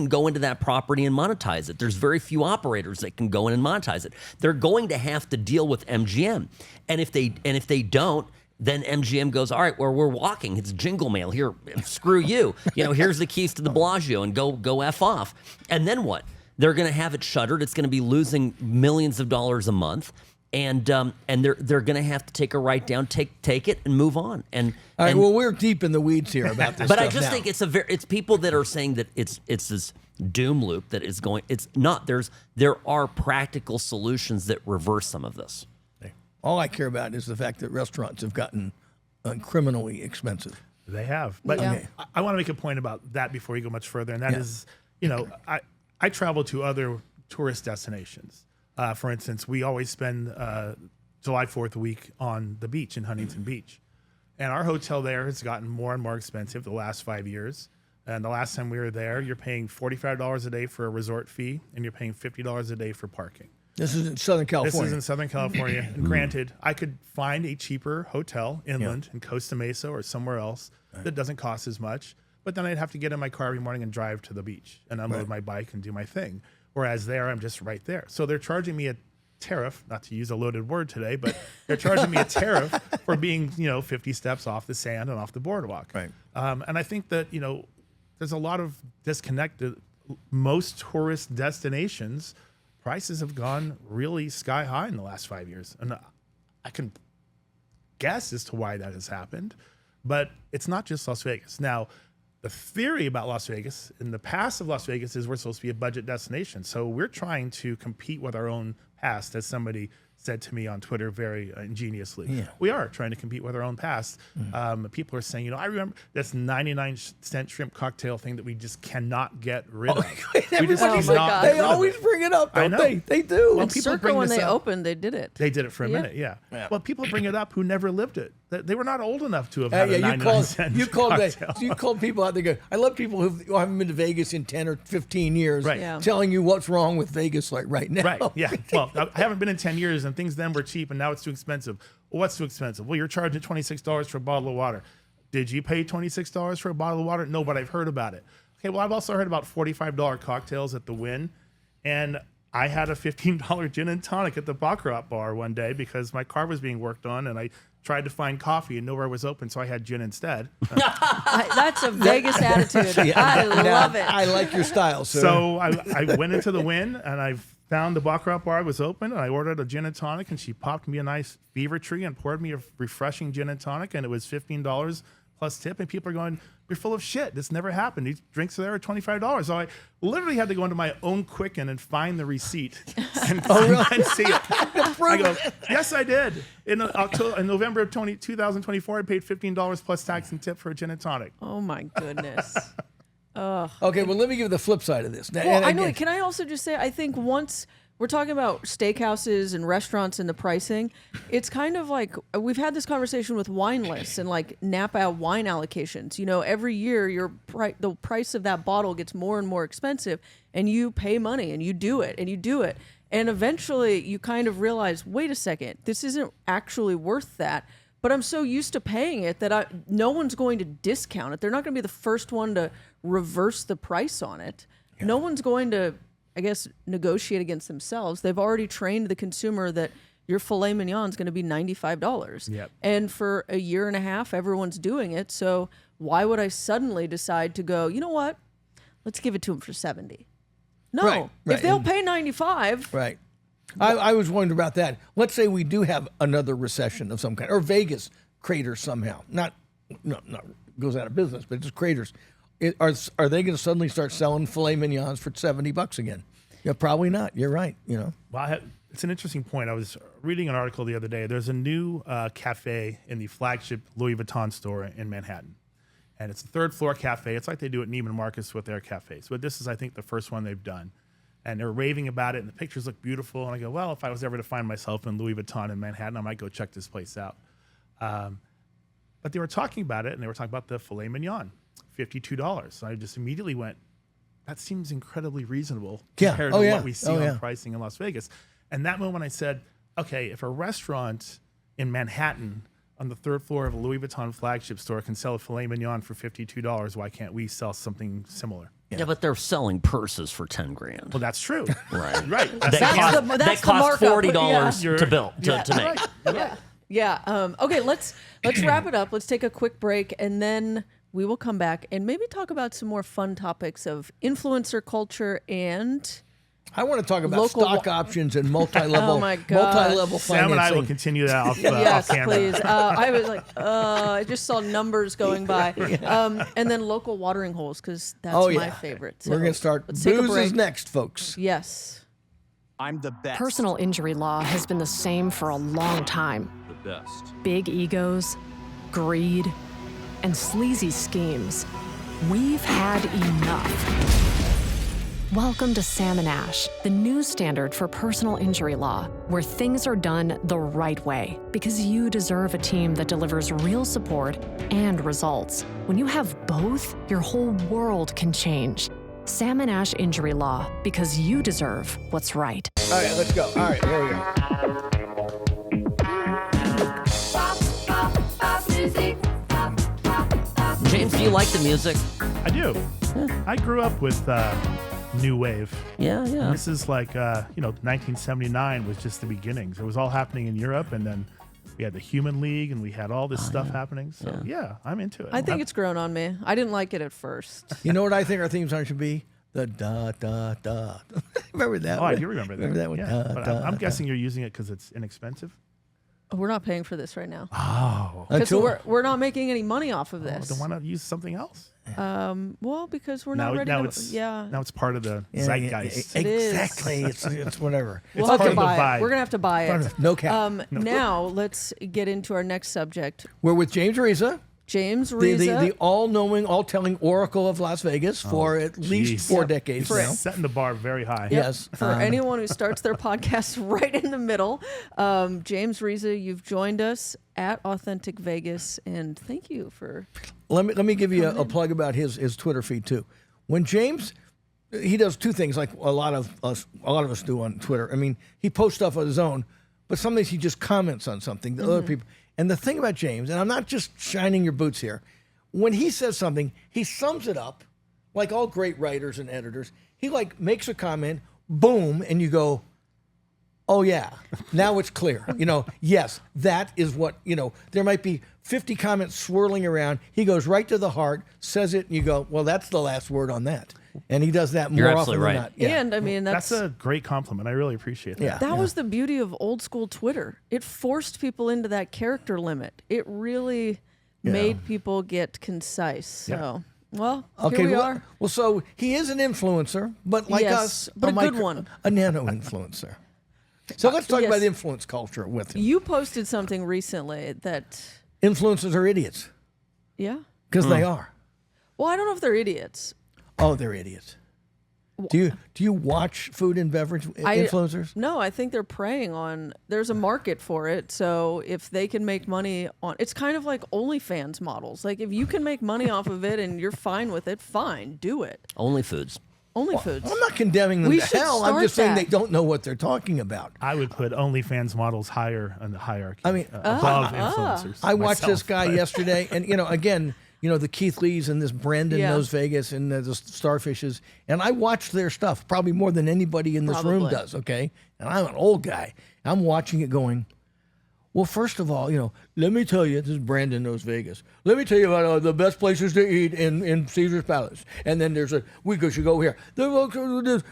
Speaker 4: go into that property and monetize it? There's very few operators that can go in and monetize it. They're going to have to deal with MGM, and if they don't, then MGM goes, all right, well, we're walking. It's jingle mail here. Screw you. Here's the keys to the Bellagio, and go F off. And then what? They're going to have it shuttered. It's going to be losing millions of dollars a month. And they're going to have to take a write down, take it, and move on.
Speaker 1: All right. Well, we're deep in the weeds here about this.
Speaker 4: But
Speaker 1: stuff
Speaker 4: I just
Speaker 1: now.
Speaker 4: think it's people that are saying that it's this doom loop that is going. It's not. There are practical solutions that reverse some of this.
Speaker 1: All I care about is the fact that restaurants have gotten criminally expensive.
Speaker 2: They have. But
Speaker 3: Yeah.
Speaker 2: I want to make a point about that before you go much further. And that is, I travel to other tourist destinations. For instance, we always spend July 4th week on the beach in Huntington Beach. And our hotel there has gotten more and more expensive the last 5 years. And the last time we were there, you're paying $45 a day for a resort fee, and you're paying $50 a day for parking.
Speaker 1: This is in Southern California.
Speaker 2: This is in Southern California. And granted, I could find a cheaper hotel inland in Costa Mesa or somewhere else that doesn't cost as much. But then I'd have to get in my car every morning and drive to the beach and unload my bike and do my thing. Whereas there, I'm just right there. So they're charging me a tariff, not to use a loaded word today, but they're charging me a tariff for being, 50 steps off the sand and off the boardwalk.
Speaker 1: Right.
Speaker 2: And I think that, there's a lot of disconnect. Most tourist destinations, prices have gone really sky high in the last 5 years. And I can guess as to why that has happened, but it's not just Las Vegas. Now, the theory about Las Vegas in the past of Las Vegas is we're supposed to be a budget destination. So we're trying to compete with our own past, as somebody said to me on Twitter very ingeniously.
Speaker 1: Yeah.
Speaker 2: We are trying to compete with our own past. People are saying, I remember this 99-cent shrimp cocktail thing that we just cannot get rid of. We just
Speaker 1: Everybody
Speaker 2: cannot
Speaker 3: my God.
Speaker 2: get
Speaker 1: They
Speaker 2: rid of
Speaker 1: always
Speaker 2: it.
Speaker 1: bring it up,
Speaker 2: I
Speaker 1: don't
Speaker 2: know.
Speaker 1: they? They do.
Speaker 2: Well,
Speaker 3: And
Speaker 2: people
Speaker 3: Circa,
Speaker 2: bring
Speaker 3: when
Speaker 2: this
Speaker 3: they
Speaker 2: up.
Speaker 3: opened, they did it.
Speaker 2: They did it for a minute, yeah. Well, people bring it up who never lived it. They were not old enough to have had a 99-cent cocktail.
Speaker 1: you called people out there. Go, I love people who haven't been to Vegas in 10 or 15 years,
Speaker 2: Right.
Speaker 3: Yeah.
Speaker 1: telling you what's wrong with Vegas right now.
Speaker 2: Right, yeah. Well, I haven't been in 10 years, and things then were cheap, and now it's too expensive. Well, what's too expensive? Well, you're charging $26 for a bottle of water. Did you pay $26 for a bottle of water? No, but I've heard about it. Okay, well, I've also heard about $45 cocktails at the Wynn, and I had a $15 gin and tonic at the Baccarat bar one day because my car was being worked on, and I tried to find coffee, and nowhere was open, so I had gin instead.
Speaker 3: That's a Vegas attitude. I love it.
Speaker 1: I like your style, sir.
Speaker 2: So I went into the Wynn, and I found the Baccarat bar was open, and I ordered a gin and tonic, and she popped me a nice Fever Tree and poured me a refreshing gin and tonic, and it was $15 plus tip, and people are going, "You're full of shit. This never happened. These drinks there are $25." So I literally had to go into my own Quicken and find the receipt and see it. I go, "Yes, I did." In November of 2024, I paid $15 plus tax and tip for a gin and tonic.
Speaker 3: Oh my goodness.
Speaker 1: Okay, well, let me give you the flip side of this.
Speaker 3: Well, I know. Can I also just say, I think once we're talking about steakhouses and restaurants and the pricing, it's kind of like we've had this conversation with wine lists and like Napa wine allocations. You know, every year the price of that bottle gets more and more expensive, and you pay money and you do it and you do it. And eventually you kind of realize, wait a second, this isn't actually worth that. But I'm so used to paying it that no one's going to discount it. They're not going to be the first one to reverse the price on it. Yeah. No one's going to, I guess, negotiate against themselves. They've already trained the consumer that your filet mignon is going to be $95.
Speaker 2: Yep.
Speaker 3: And for a year and a half, everyone's doing it. So why would I suddenly decide to go, you know what? Let's give it to them for 70. No.
Speaker 1: Right.
Speaker 3: If they'll pay 95.
Speaker 1: Right. I was wondering about that. Let's say we do have another recession of some kind, or Vegas craters somehow. Not goes out of business, but just craters. Are they going to suddenly start selling filet mignons for $70 again? Yeah, probably not. You're right. You know.
Speaker 2: Well, it's an interesting point. I was reading an article the other day. There's a new cafe in the flagship Louis Vuitton store in Manhattan, and it's a third-floor cafe. It's like they do at Neiman Marcus with their cafes, but this is, I think, the first one they've done. And they're raving about it, and the pictures look beautiful. And I go, well, if I was ever to find myself in Louis Vuitton in Manhattan, I might go check this place out. But they were talking about it, and they were talking about the filet mignon, $52. So I just immediately went, that seems incredibly reasonable compared to what we see on pricing in Las Vegas. And that moment I said, okay, if a restaurant in Manhattan on the third floor of a Louis Vuitton flagship store can sell a filet mignon for $52, why can't we sell something similar?
Speaker 4: Yeah, but they're selling purses for $10,000.
Speaker 2: Well, that's true.
Speaker 4: Right.
Speaker 2: Right.
Speaker 4: That cost $40 to build to make.
Speaker 2: Right.
Speaker 3: Yeah. Okay, let's wrap it up. Let's take a quick break, and then we will come back and maybe talk about some more fun topics of influencer culture and
Speaker 1: I want to talk about stock options and multi-level
Speaker 3: Oh my gosh.
Speaker 1: multi-level financing.
Speaker 2: Sam and I will continue that off
Speaker 3: yes,
Speaker 2: camera.
Speaker 3: please. I was like, I just saw numbers going by. And then local watering holes, because that's my favorite. So
Speaker 1: we're going to start. Booze is next, folks.
Speaker 3: Yes.
Speaker 5: I'm the best.
Speaker 6: Personal injury law has been the same for a long time.
Speaker 5: The best.
Speaker 6: Big egos, greed, and sleazy schemes. We've had enough. Welcome to Sam and Ash, the new standard for personal injury law, where things are done the right way, because you deserve a team that delivers real support and results. When you have both, your whole world can change. Sam and Ash Injury Law, because you deserve what's right.
Speaker 1: All right, let's go. All right, here we go.
Speaker 4: James, do you like the music?
Speaker 2: I do. Yeah. I grew up with new wave.
Speaker 4: Yeah.
Speaker 2: This is like 1979 was just the beginnings. It was all happening in Europe, and then we had the Human League, and we had all this stuff happening. So yeah, I'm into it.
Speaker 3: I think it's grown on me. I didn't like it at first.
Speaker 1: You know what I think our theme song should be? The da da da. Remember that?
Speaker 2: Oh,
Speaker 1: one?
Speaker 2: I do remember that.
Speaker 1: Remember that one?
Speaker 2: Yeah.
Speaker 1: Da, da,
Speaker 2: I'm guessing you're using it because it's inexpensive.
Speaker 3: We're not paying for this right now.
Speaker 2: Oh,
Speaker 3: Because we're not making any money off of this.
Speaker 2: Then why not use something else?
Speaker 3: Well, because we're not ready
Speaker 2: now
Speaker 3: to.
Speaker 2: it's now it's part of the zeitgeist.
Speaker 1: Exactly. It's whatever.
Speaker 3: We'll
Speaker 2: It's
Speaker 3: have
Speaker 2: part
Speaker 3: to
Speaker 2: of the
Speaker 3: buy
Speaker 2: vibe.
Speaker 3: it. We're gonna have to buy it.
Speaker 1: No cap.
Speaker 3: Now let's get into our next subject.
Speaker 1: We're with James Reza,
Speaker 3: James Reza.
Speaker 1: the all-knowing, all-telling oracle of Las Vegas for at least 4 decades now.
Speaker 2: Setting the bar very high.
Speaker 1: Yes.
Speaker 3: For anyone who starts their podcast right in the middle, James Reza, you've joined us at Authentic Vegas, and thank you for.
Speaker 1: Let me give you a plug about his Twitter feed too. When James, he does 2 things like a lot of us do on Twitter. I mean, he posts stuff on his own, but some days he just comments on something that other people. And the thing about James, and I'm not just shining your boots here, when he says something, he sums it up like all great writers and editors. He like makes a comment, boom, and you go, oh yeah, now it's clear. Yes, that is what, there might be 50 comments swirling around. He goes right to the heart, says it, and you go, well, that's the last word on that. And he does that more often than not. Yeah.
Speaker 3: And I mean,
Speaker 2: That's a great compliment. I really appreciate that.
Speaker 1: Yeah.
Speaker 3: that was the beauty of old school Twitter. It forced people into that character limit. It really made people get concise. So, well, here we are.
Speaker 1: Well, so he is an influencer, but like
Speaker 3: Yes,
Speaker 1: us,
Speaker 3: but a good one.
Speaker 1: a nano influencer. So let's talk
Speaker 3: Yes.
Speaker 1: about influence culture with him.
Speaker 3: You posted something recently that,
Speaker 1: Influencers are idiots
Speaker 3: yeah.
Speaker 1: because they are.
Speaker 3: Well, I don't know if they're idiots.
Speaker 1: Oh, they're idiots. Do you watch food and beverage influencers?
Speaker 3: No, I think they're preying on. There's a market for it, so if they can make money on, it's kind of like OnlyFans models. Like if you can make money off of it and you're fine with it, fine, do it.
Speaker 4: OnlyFoods.
Speaker 3: OnlyFoods.
Speaker 1: I'm not condemning them
Speaker 3: We
Speaker 1: to
Speaker 3: should
Speaker 1: hell. I'm
Speaker 3: start
Speaker 1: just saying
Speaker 3: that.
Speaker 1: they don't know what they're talking about.
Speaker 2: I would put OnlyFans models higher on the hierarchy.
Speaker 1: I mean,
Speaker 2: above influencers.
Speaker 1: I watched this
Speaker 2: myself,
Speaker 1: guy
Speaker 2: but-
Speaker 1: yesterday, and again, the Keith Lees and this Brandon
Speaker 3: Yeah.
Speaker 1: knows Vegas and the Starfishes, and I watched their stuff probably more than anybody in this room
Speaker 3: Probably.
Speaker 1: does. Okay, and I'm an old guy. I'm watching it, going, well, first of all, let me tell you, this is Brandon knows Vegas. Let me tell you about the best places to eat in Caesar's Palace, and then there's you should go here. You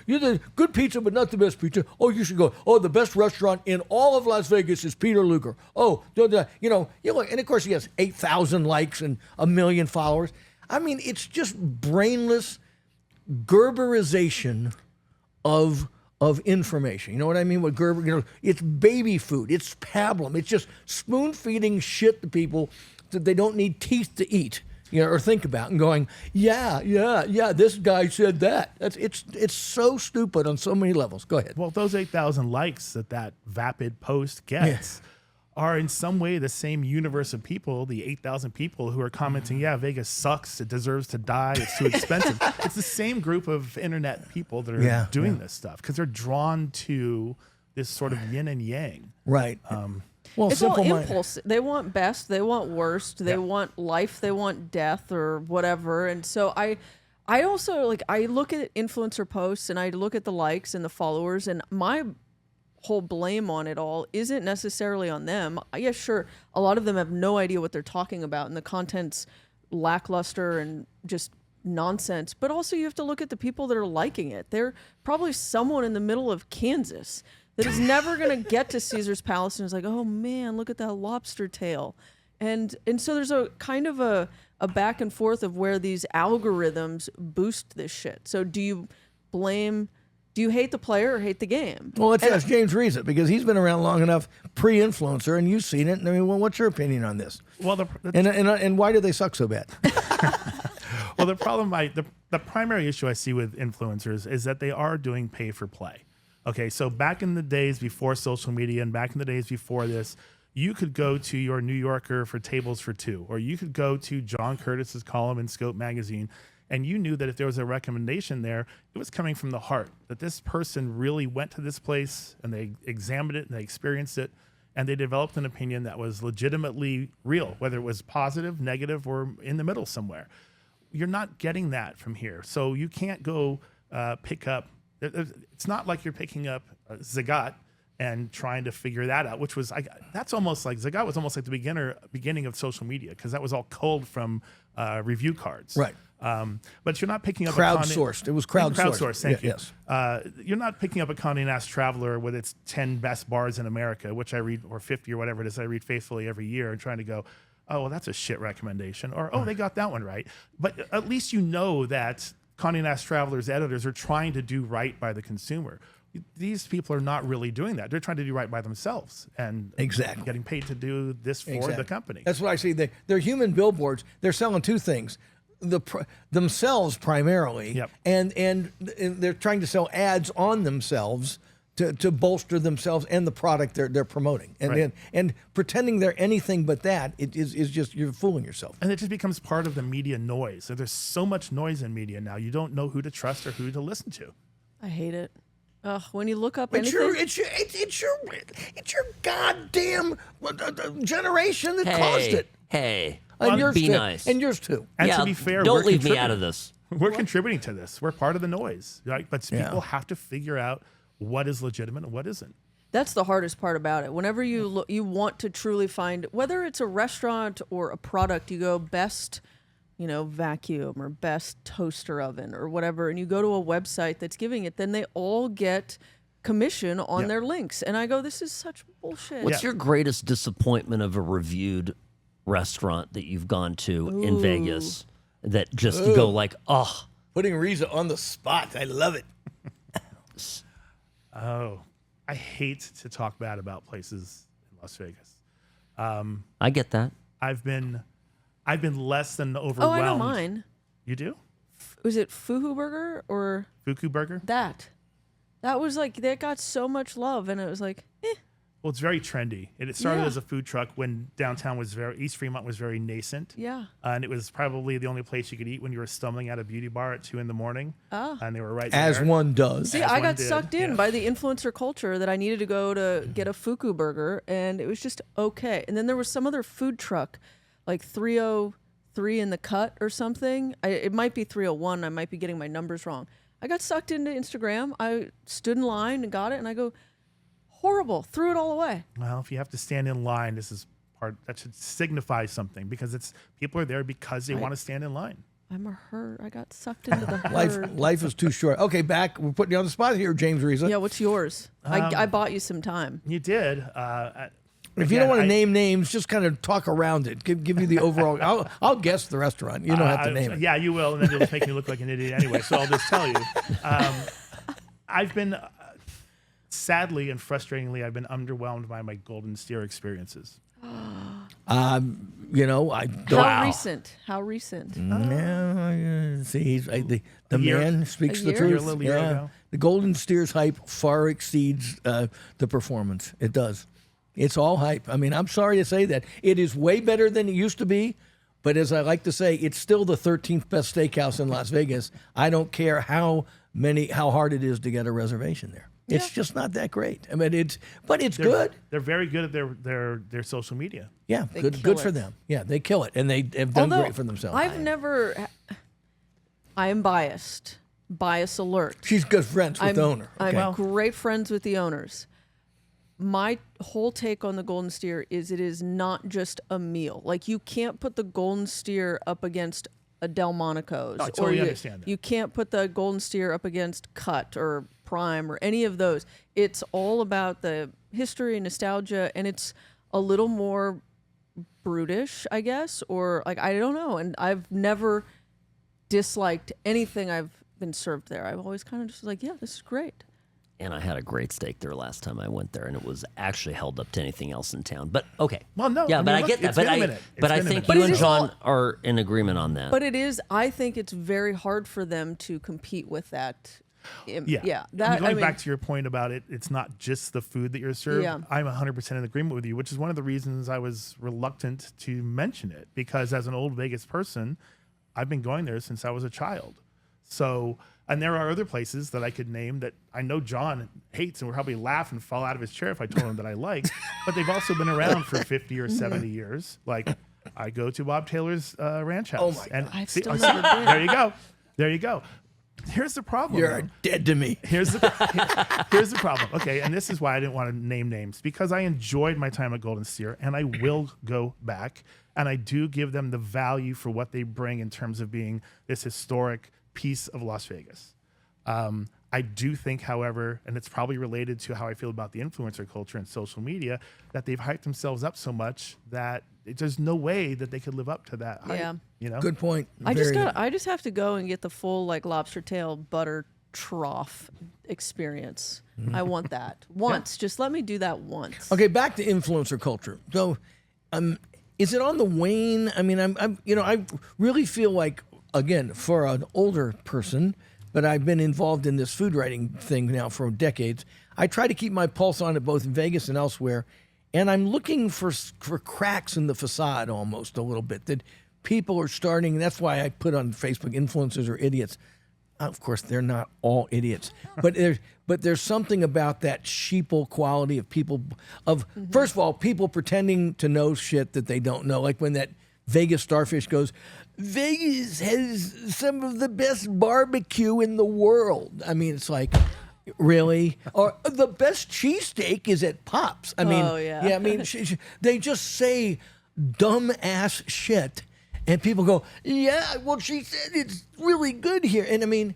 Speaker 1: the good pizza, but not the best pizza. Oh, you should go. Oh, the best restaurant in all of Las Vegas is Peter Luger. Oh, and of course he has 8,000 likes and 1 million followers. I mean, it's just brainless Gerberization of information. You know what I mean? With Gerber, it's baby food. It's pablum. It's just spoon feeding shit to people that they don't need teeth to eat, or think about, and going, yeah. This guy said that. It's so stupid on so many levels. Go ahead.
Speaker 2: Well, those 8,000 likes that vapid post gets are in some way the same universe of people, the 8,000 people who are commenting, yeah, Vegas sucks, it deserves to die, it's too expensive. It's the same group of internet people that are doing this stuff because they're drawn to this sort of yin and yang.
Speaker 1: Right. Well,
Speaker 3: It's all
Speaker 1: simple mind.
Speaker 3: impulse. They want best, they want worst, they want life, they want death or whatever. And so I also I look at influencer posts and I look at the likes and the followers, and my whole blame on it all isn't necessarily on them. Yeah, sure, a lot of them have no idea what they're talking about and the content's lackluster and just nonsense. But also you have to look at the people that are liking it. They're probably someone in the middle of Kansas that is never going to get to Caesar's Palace and is like, oh man, look at that lobster tail. And so there's a kind of a back and forth of where these algorithms boost this shit. So do you hate the player or hate the game?
Speaker 1: Well, let's ask James Reza, because he's been around long enough, pre-influencer, and you've seen it. I mean, what's your opinion on this?
Speaker 2: Well,
Speaker 1: And why do they suck so bad?
Speaker 2: well, the problem, the primary issue I see with influencers is that they are doing pay for play. Okay, so back in the days before social media and back in the days before this, you could go to your New Yorker for tables for two, or you could go to John Curtas's column in Scope magazine, and you knew that if there was a recommendation there, it was coming from the heart, that this person really went to this place and they examined it and they experienced it, and they developed an opinion that was legitimately real, whether it was positive, negative, or in the middle somewhere. You're not getting that from here. So you can't go pick up, it's not like you're picking up Zagat and trying to figure that out, which was, that's almost like, Zagat was almost like the beginning of social media, because that was all culled from review cards.
Speaker 1: Right.
Speaker 2: But you're not picking up
Speaker 1: Crowdsourced. It was crowdsourced.
Speaker 2: Crowdsourced, thank you.
Speaker 1: Yes.
Speaker 2: You're not picking up a Condé Nast Traveler with its 10 best bars in America, which I read, or 50 or whatever it is, I read faithfully every year, and trying to go, oh, well, that's a shit recommendation, or, oh, they got that one right. But at least you know that Condé Nast Traveler's editors are trying to do right by the consumer. These people are not really doing that. They're trying to do right by themselves and
Speaker 1: Exactly.
Speaker 2: getting paid to do this for the company.
Speaker 1: That's what I see. They're human billboards. They're selling two things. Themselves primarily,
Speaker 2: Yep.
Speaker 1: and they're trying to sell ads on themselves to bolster themselves and the product they're promoting, and
Speaker 2: Right.
Speaker 1: and pretending they're anything but that is just, you're fooling yourself.
Speaker 2: And it just becomes part of the media noise. So there's so much noise in media now. You don't know who to trust or who to listen to.
Speaker 3: I hate it. Ugh, when you look up
Speaker 1: It's
Speaker 3: anything,
Speaker 1: your goddamn generation that caused it,
Speaker 4: Hey,
Speaker 1: and yours
Speaker 4: be
Speaker 1: too,
Speaker 4: nice.
Speaker 1: and yours too.
Speaker 2: And
Speaker 4: yeah,
Speaker 2: to be fair,
Speaker 4: don't
Speaker 2: we're
Speaker 4: leave me out
Speaker 2: contributing.
Speaker 4: of this.
Speaker 2: We're contributing to this. We're part of the noise, right? But
Speaker 1: Yeah.
Speaker 2: people have to figure out what is legitimate and what isn't.
Speaker 3: that's the hardest part about it. Whenever you want to truly find, whether it's a restaurant or a product, you go best, vacuum or best toaster oven or whatever, and you go to a website that's giving it, then they all get commission on
Speaker 2: Yeah.
Speaker 3: their links. And I go, this is such bullshit.
Speaker 4: What's your greatest disappointment of a reviewed restaurant that you've gone to in Vegas that just you go like, oh,
Speaker 1: Putting Reza on the spot. I love it.
Speaker 2: Oh, I hate to talk bad about places in Las Vegas.
Speaker 4: I get that.
Speaker 2: I've been less than
Speaker 3: Oh,
Speaker 2: overwhelmed.
Speaker 3: I know mine.
Speaker 2: You do?
Speaker 3: Was it Fuhu Burger or
Speaker 2: Fuku Burger?
Speaker 3: that? That was like, that got so much love, and it was like,
Speaker 2: Well, it's very trendy. It started
Speaker 3: Yeah.
Speaker 2: as a food truck when downtown was East Fremont was very nascent.
Speaker 3: yeah.
Speaker 2: And it was probably the only place you could eat when you were stumbling at a beauty bar at 2 a.m. And they were right
Speaker 1: As
Speaker 2: there.
Speaker 1: one does.
Speaker 3: See,
Speaker 2: As
Speaker 3: I
Speaker 2: one
Speaker 3: got
Speaker 2: did,
Speaker 3: sucked in
Speaker 2: yeah.
Speaker 3: by the influencer culture that I needed to go to get a Fuku Burger, and it was just okay. And then there was some other food truck, like 303 in the Cut or something. It might be 301. I might be getting my numbers wrong. I got sucked into Instagram. I stood in line and got it, and I go, horrible. Threw it all away.
Speaker 2: Well, if you have to stand in line, this is part that should signify something because people are there because they want to stand in line.
Speaker 3: I'm a herd. I got sucked into the herd.
Speaker 1: Life is too short. Okay, back. We're putting you on the spot here, James Reza.
Speaker 3: Yeah, what's yours? I bought you some time.
Speaker 2: You did.
Speaker 1: If you don't want to name names, just kind of talk around it. Give you the overall. I'll guess the restaurant. You don't have to name it.
Speaker 2: Yeah, you will, and then you'll make me look like an idiot anyway. So I'll just tell you. I've been, sadly and frustratingly, I've been underwhelmed by my Golden Steer experiences.
Speaker 1: You know, I don't.
Speaker 3: How recent? How recent?
Speaker 1: See, he's the
Speaker 2: year?
Speaker 1: man speaks
Speaker 3: A
Speaker 1: the
Speaker 3: year?
Speaker 1: truth.
Speaker 2: A little year ago.
Speaker 1: The Golden Steer's hype far exceeds the performance. It does. It's all hype. I mean, I'm sorry to say that. It is way better than it used to be, but as I like to say, it's still the 13th best steakhouse in Las Vegas. I don't care how hard it is to get a reservation there. It's just not that great. I mean, but it's good.
Speaker 2: They're very good at their social media.
Speaker 1: Yeah,
Speaker 3: They
Speaker 1: good
Speaker 3: kill
Speaker 1: for
Speaker 3: it.
Speaker 1: them. Yeah, they kill it, and they have done great for themselves.
Speaker 3: I am biased. Bias alert.
Speaker 1: She's good friends with the owner. Okay.
Speaker 3: I'm great friends with the owners. My whole take on the Golden Steer is it is not just a meal. Like, you can't put the Golden Steer up against a Delmonico's.
Speaker 2: I totally understand that.
Speaker 3: You can't put the Golden Steer up against Cut or Prime or any of those. It's all about the history and nostalgia, and it's a little more brutish, I guess, or like, I don't know. And I've never disliked anything I've been served there. I've always kind of just like, yeah, this is great.
Speaker 4: And I had a great steak there last time I went there, and it was actually held up to anything else in town. But okay.
Speaker 2: Well, no,
Speaker 4: Yeah,
Speaker 2: I
Speaker 4: but
Speaker 2: mean,
Speaker 4: I
Speaker 2: look,
Speaker 4: get that.
Speaker 2: it's
Speaker 4: But
Speaker 2: been a minute.
Speaker 4: but
Speaker 2: It's
Speaker 4: I
Speaker 2: been a
Speaker 4: think
Speaker 2: minute.
Speaker 4: you
Speaker 3: But
Speaker 4: and
Speaker 3: it is
Speaker 4: John are in agreement on that.
Speaker 3: But it is, I think it's very hard for them to compete with that.
Speaker 2: Yeah.
Speaker 3: That,
Speaker 2: Going
Speaker 3: I mean,
Speaker 2: back to your point about it, it's not just the food that you're served.
Speaker 3: Yeah.
Speaker 2: I'm 100% in agreement with you, which is one of the reasons I was reluctant to mention it. Because as an old Vegas person, I've been going there since I was a child. So, and there are other places that I could name that I know John hates and would probably laugh and fall out of his chair if I told him that I like. But they've also been around for 50 or 70 years. Like, I go to Bob Taylor's ranch house.
Speaker 1: Oh my
Speaker 2: and
Speaker 3: I've
Speaker 2: see,
Speaker 3: still never been.
Speaker 2: there you go. There you go. Here's the problem.
Speaker 1: You're
Speaker 2: though.
Speaker 1: dead to me.
Speaker 2: Here's the problem. Okay, and this is why I didn't want to name names, because I enjoyed my time at Golden Steer, and I will go back, and I do give them the value for what they bring in terms of being this historic piece of Las Vegas. I do think, however, and it's probably related to how I feel about the influencer culture and social media, that they've hyped themselves up so much that there's no way that they could live up to that hype.
Speaker 3: Yeah.
Speaker 2: You know?
Speaker 1: Good point.
Speaker 3: I
Speaker 1: Very good.
Speaker 3: just have to go and get the full like lobster tail butter trough experience. I want that once. Just let me do that once.
Speaker 1: Okay, back to influencer culture. So, is it on the wane? I mean, I really feel like, again, for an older person, but I've been involved in this food writing thing now for decades. I try to keep my pulse on it both in Vegas and elsewhere, and I'm looking for cracks in the facade almost a little bit that people are starting. That's why I put on Facebook, influencers are idiots. Of course, they're not all idiots, but there's something about that sheeple quality of people. First of all, people pretending to know shit that they don't know, like when that Vegas starfish goes, Vegas has some of the best barbecue in the world. I mean, it's like, really? Or the best cheesesteak is at Pop's. I mean,
Speaker 3: Oh, yeah.
Speaker 1: I mean, they just say dumb ass shit, and people go, yeah, well, she said it's really good here. And I mean,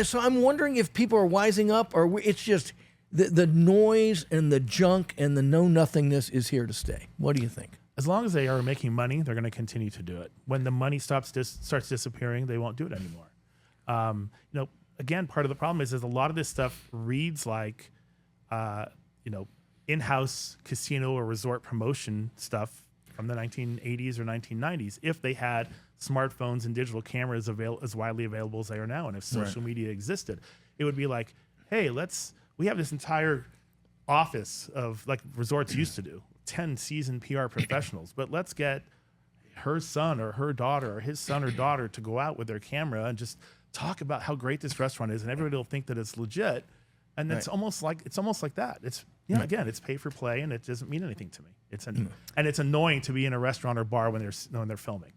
Speaker 1: so I'm wondering if people are wising up, or it's just the noise and the junk and the know-nothingness is here to stay. What do you think?
Speaker 2: as long as they are making money, they're going to continue to do it. When the money starts disappearing, they won't do it anymore. Again, part of the problem is a lot of this stuff reads like, in-house casino or resort promotion stuff from the 1980s or 1990s. If they had smartphones and digital cameras as widely available as they are now, and if social media existed, it would be like, hey, we have this entire office of, like resorts used to do, 10 seasoned PR professionals, but let's get her son or her daughter or his son or daughter to go out with their camera and just talk about how great this restaurant is, and everybody will think that it's legit. And it's almost like that. It's again, it's pay for play, and it doesn't mean anything to me. And it's annoying to be in a restaurant or bar when they're filming.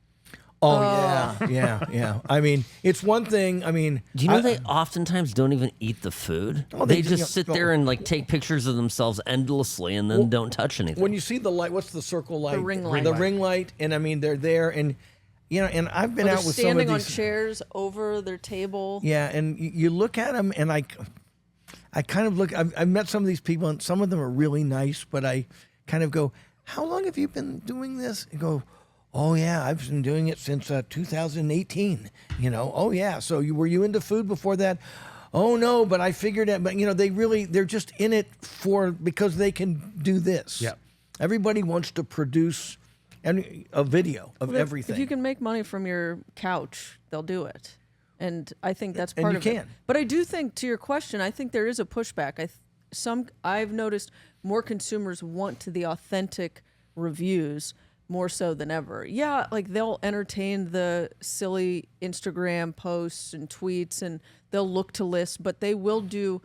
Speaker 1: Oh, yeah. I mean, it's one thing. I mean,
Speaker 4: do you know they oftentimes don't even eat the food? They just sit there and like take pictures of themselves endlessly and then don't touch anything.
Speaker 1: When you see the light, what's the circle light?
Speaker 3: The ring light.
Speaker 1: The ring light, and I mean, they're there, and and I've been out with some of
Speaker 3: standing
Speaker 1: these
Speaker 3: on chairs over their table.
Speaker 1: Yeah, and you look at them, and I kind of look. I've met some of these people, and some of them are really nice, but I kind of go, "How long have you been doing this?" And go, "Oh yeah, I've been doing it since 2018." Oh yeah. So were you into food before that? Oh no, but I figured that. But they're just in it because they can do this.
Speaker 2: Yeah.
Speaker 1: Everybody wants to produce a video of everything.
Speaker 3: If you can make money from your couch, they'll do it. And I think that's part of it. But I do think, to your question, I think there is a pushback. I've noticed more consumers want the authentic reviews more so than ever. Yeah, like they'll entertain the silly Instagram posts and tweets, and they'll look to lists, but they will do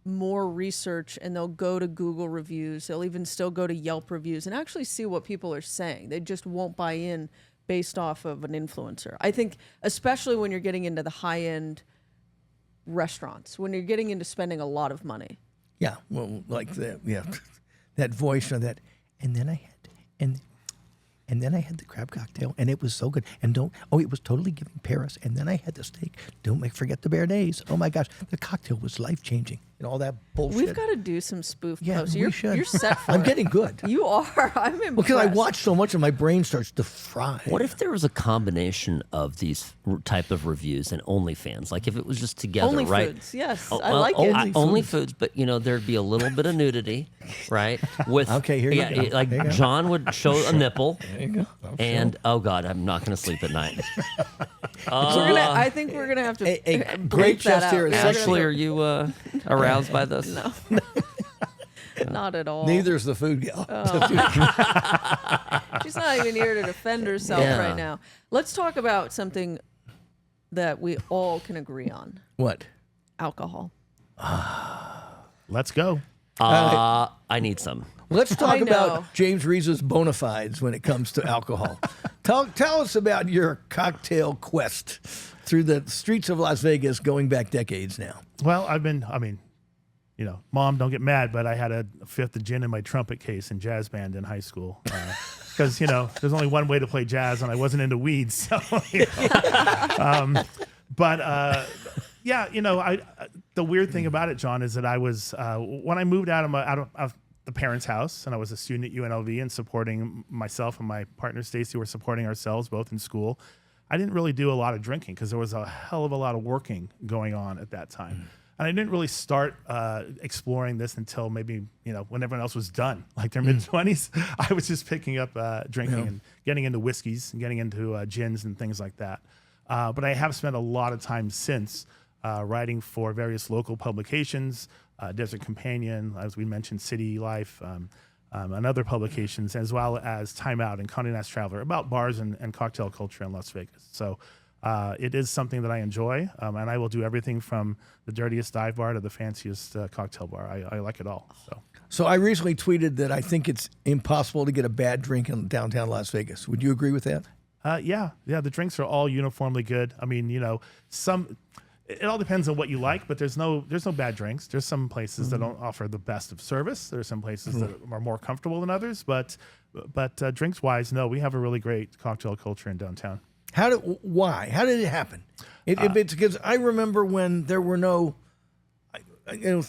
Speaker 3: more research, and they'll go to Google reviews. They'll even still go to Yelp reviews and actually see what people are saying. They just won't buy in based off of an influencer. I think especially when you're getting into the high-end restaurants, when you're getting into spending a lot of money.
Speaker 1: Yeah, well, like that voice or that, and then I had the crab cocktail, and it was so good. And it was totally giving Paris. And then I had the steak. Don't forget the béarnaise. Oh my gosh, the cocktail was life changing, and all that bullshit.
Speaker 3: We've got to do some spoof posts.
Speaker 1: We should.
Speaker 3: You're set for
Speaker 1: I'm
Speaker 3: it.
Speaker 1: getting good.
Speaker 3: You are. I'm impressed.
Speaker 1: Because I watch so much, and my brain starts to fry.
Speaker 4: What if there was a combination of these type of reviews and OnlyFans? Like if it was just together, right?
Speaker 3: OnlyFoods, yes. I like it.
Speaker 4: OnlyFoods, but there'd be a little bit of nudity, right? With
Speaker 1: okay, here you go.
Speaker 4: Like John would show a nipple.
Speaker 1: There you go.
Speaker 4: And oh god, I'm not going to sleep at night.
Speaker 3: I think we're gonna have to.
Speaker 1: A great chest here is
Speaker 4: Ashley, are you aroused by this?
Speaker 3: No. Not at all.
Speaker 1: Neither's the food gal.
Speaker 3: She's not even here to defend herself right now. Let's talk about something that we all can agree on.
Speaker 1: What?
Speaker 3: Alcohol.
Speaker 2: Let's go.
Speaker 4: I need some.
Speaker 1: Let's talk about James Reza's bona fides when it comes to alcohol. Tell us about your cocktail quest through the streets of Las Vegas going back decades now.
Speaker 2: Well, Mom, don't get mad, but I had a fifth of gin in my trumpet case in jazz band in high school. Because, there's only one way to play jazz, and I wasn't into weeds. So, the weird thing about it, John, is that I was, when I moved out of the parents' house, and I was a student at UNLV and supporting myself and my partner, Stacy, were supporting ourselves both in school. I didn't really do a lot of drinking because there was a hell of a lot of working going on at that time. And I didn't really start exploring this until maybe, when everyone else was done, like their mid-20s. I was just picking up drinking and getting into whiskeys and getting into gins and things like that. But I have spent a lot of time since writing for various local publications, Desert Companion, as we mentioned, City Life, and other publications, as well as Time Out and Condé Nast Traveler, about bars and cocktail culture in Las Vegas. So it is something that I enjoy, and I will do everything from the dirtiest dive bar to the fanciest cocktail bar. I like it all.
Speaker 1: So I recently tweeted that I think it's impossible to get a bad drink in downtown Las Vegas. Would you agree with that?
Speaker 2: Yeah. The drinks are all uniformly good. I mean, it all depends on what you like, but there's no bad drinks. There's some places that don't offer the best of service. There's some places that are more comfortable than others, but drinks wise, no, we have a really great cocktail culture in downtown.
Speaker 1: Why? How did it happen? It's because I remember when there were no.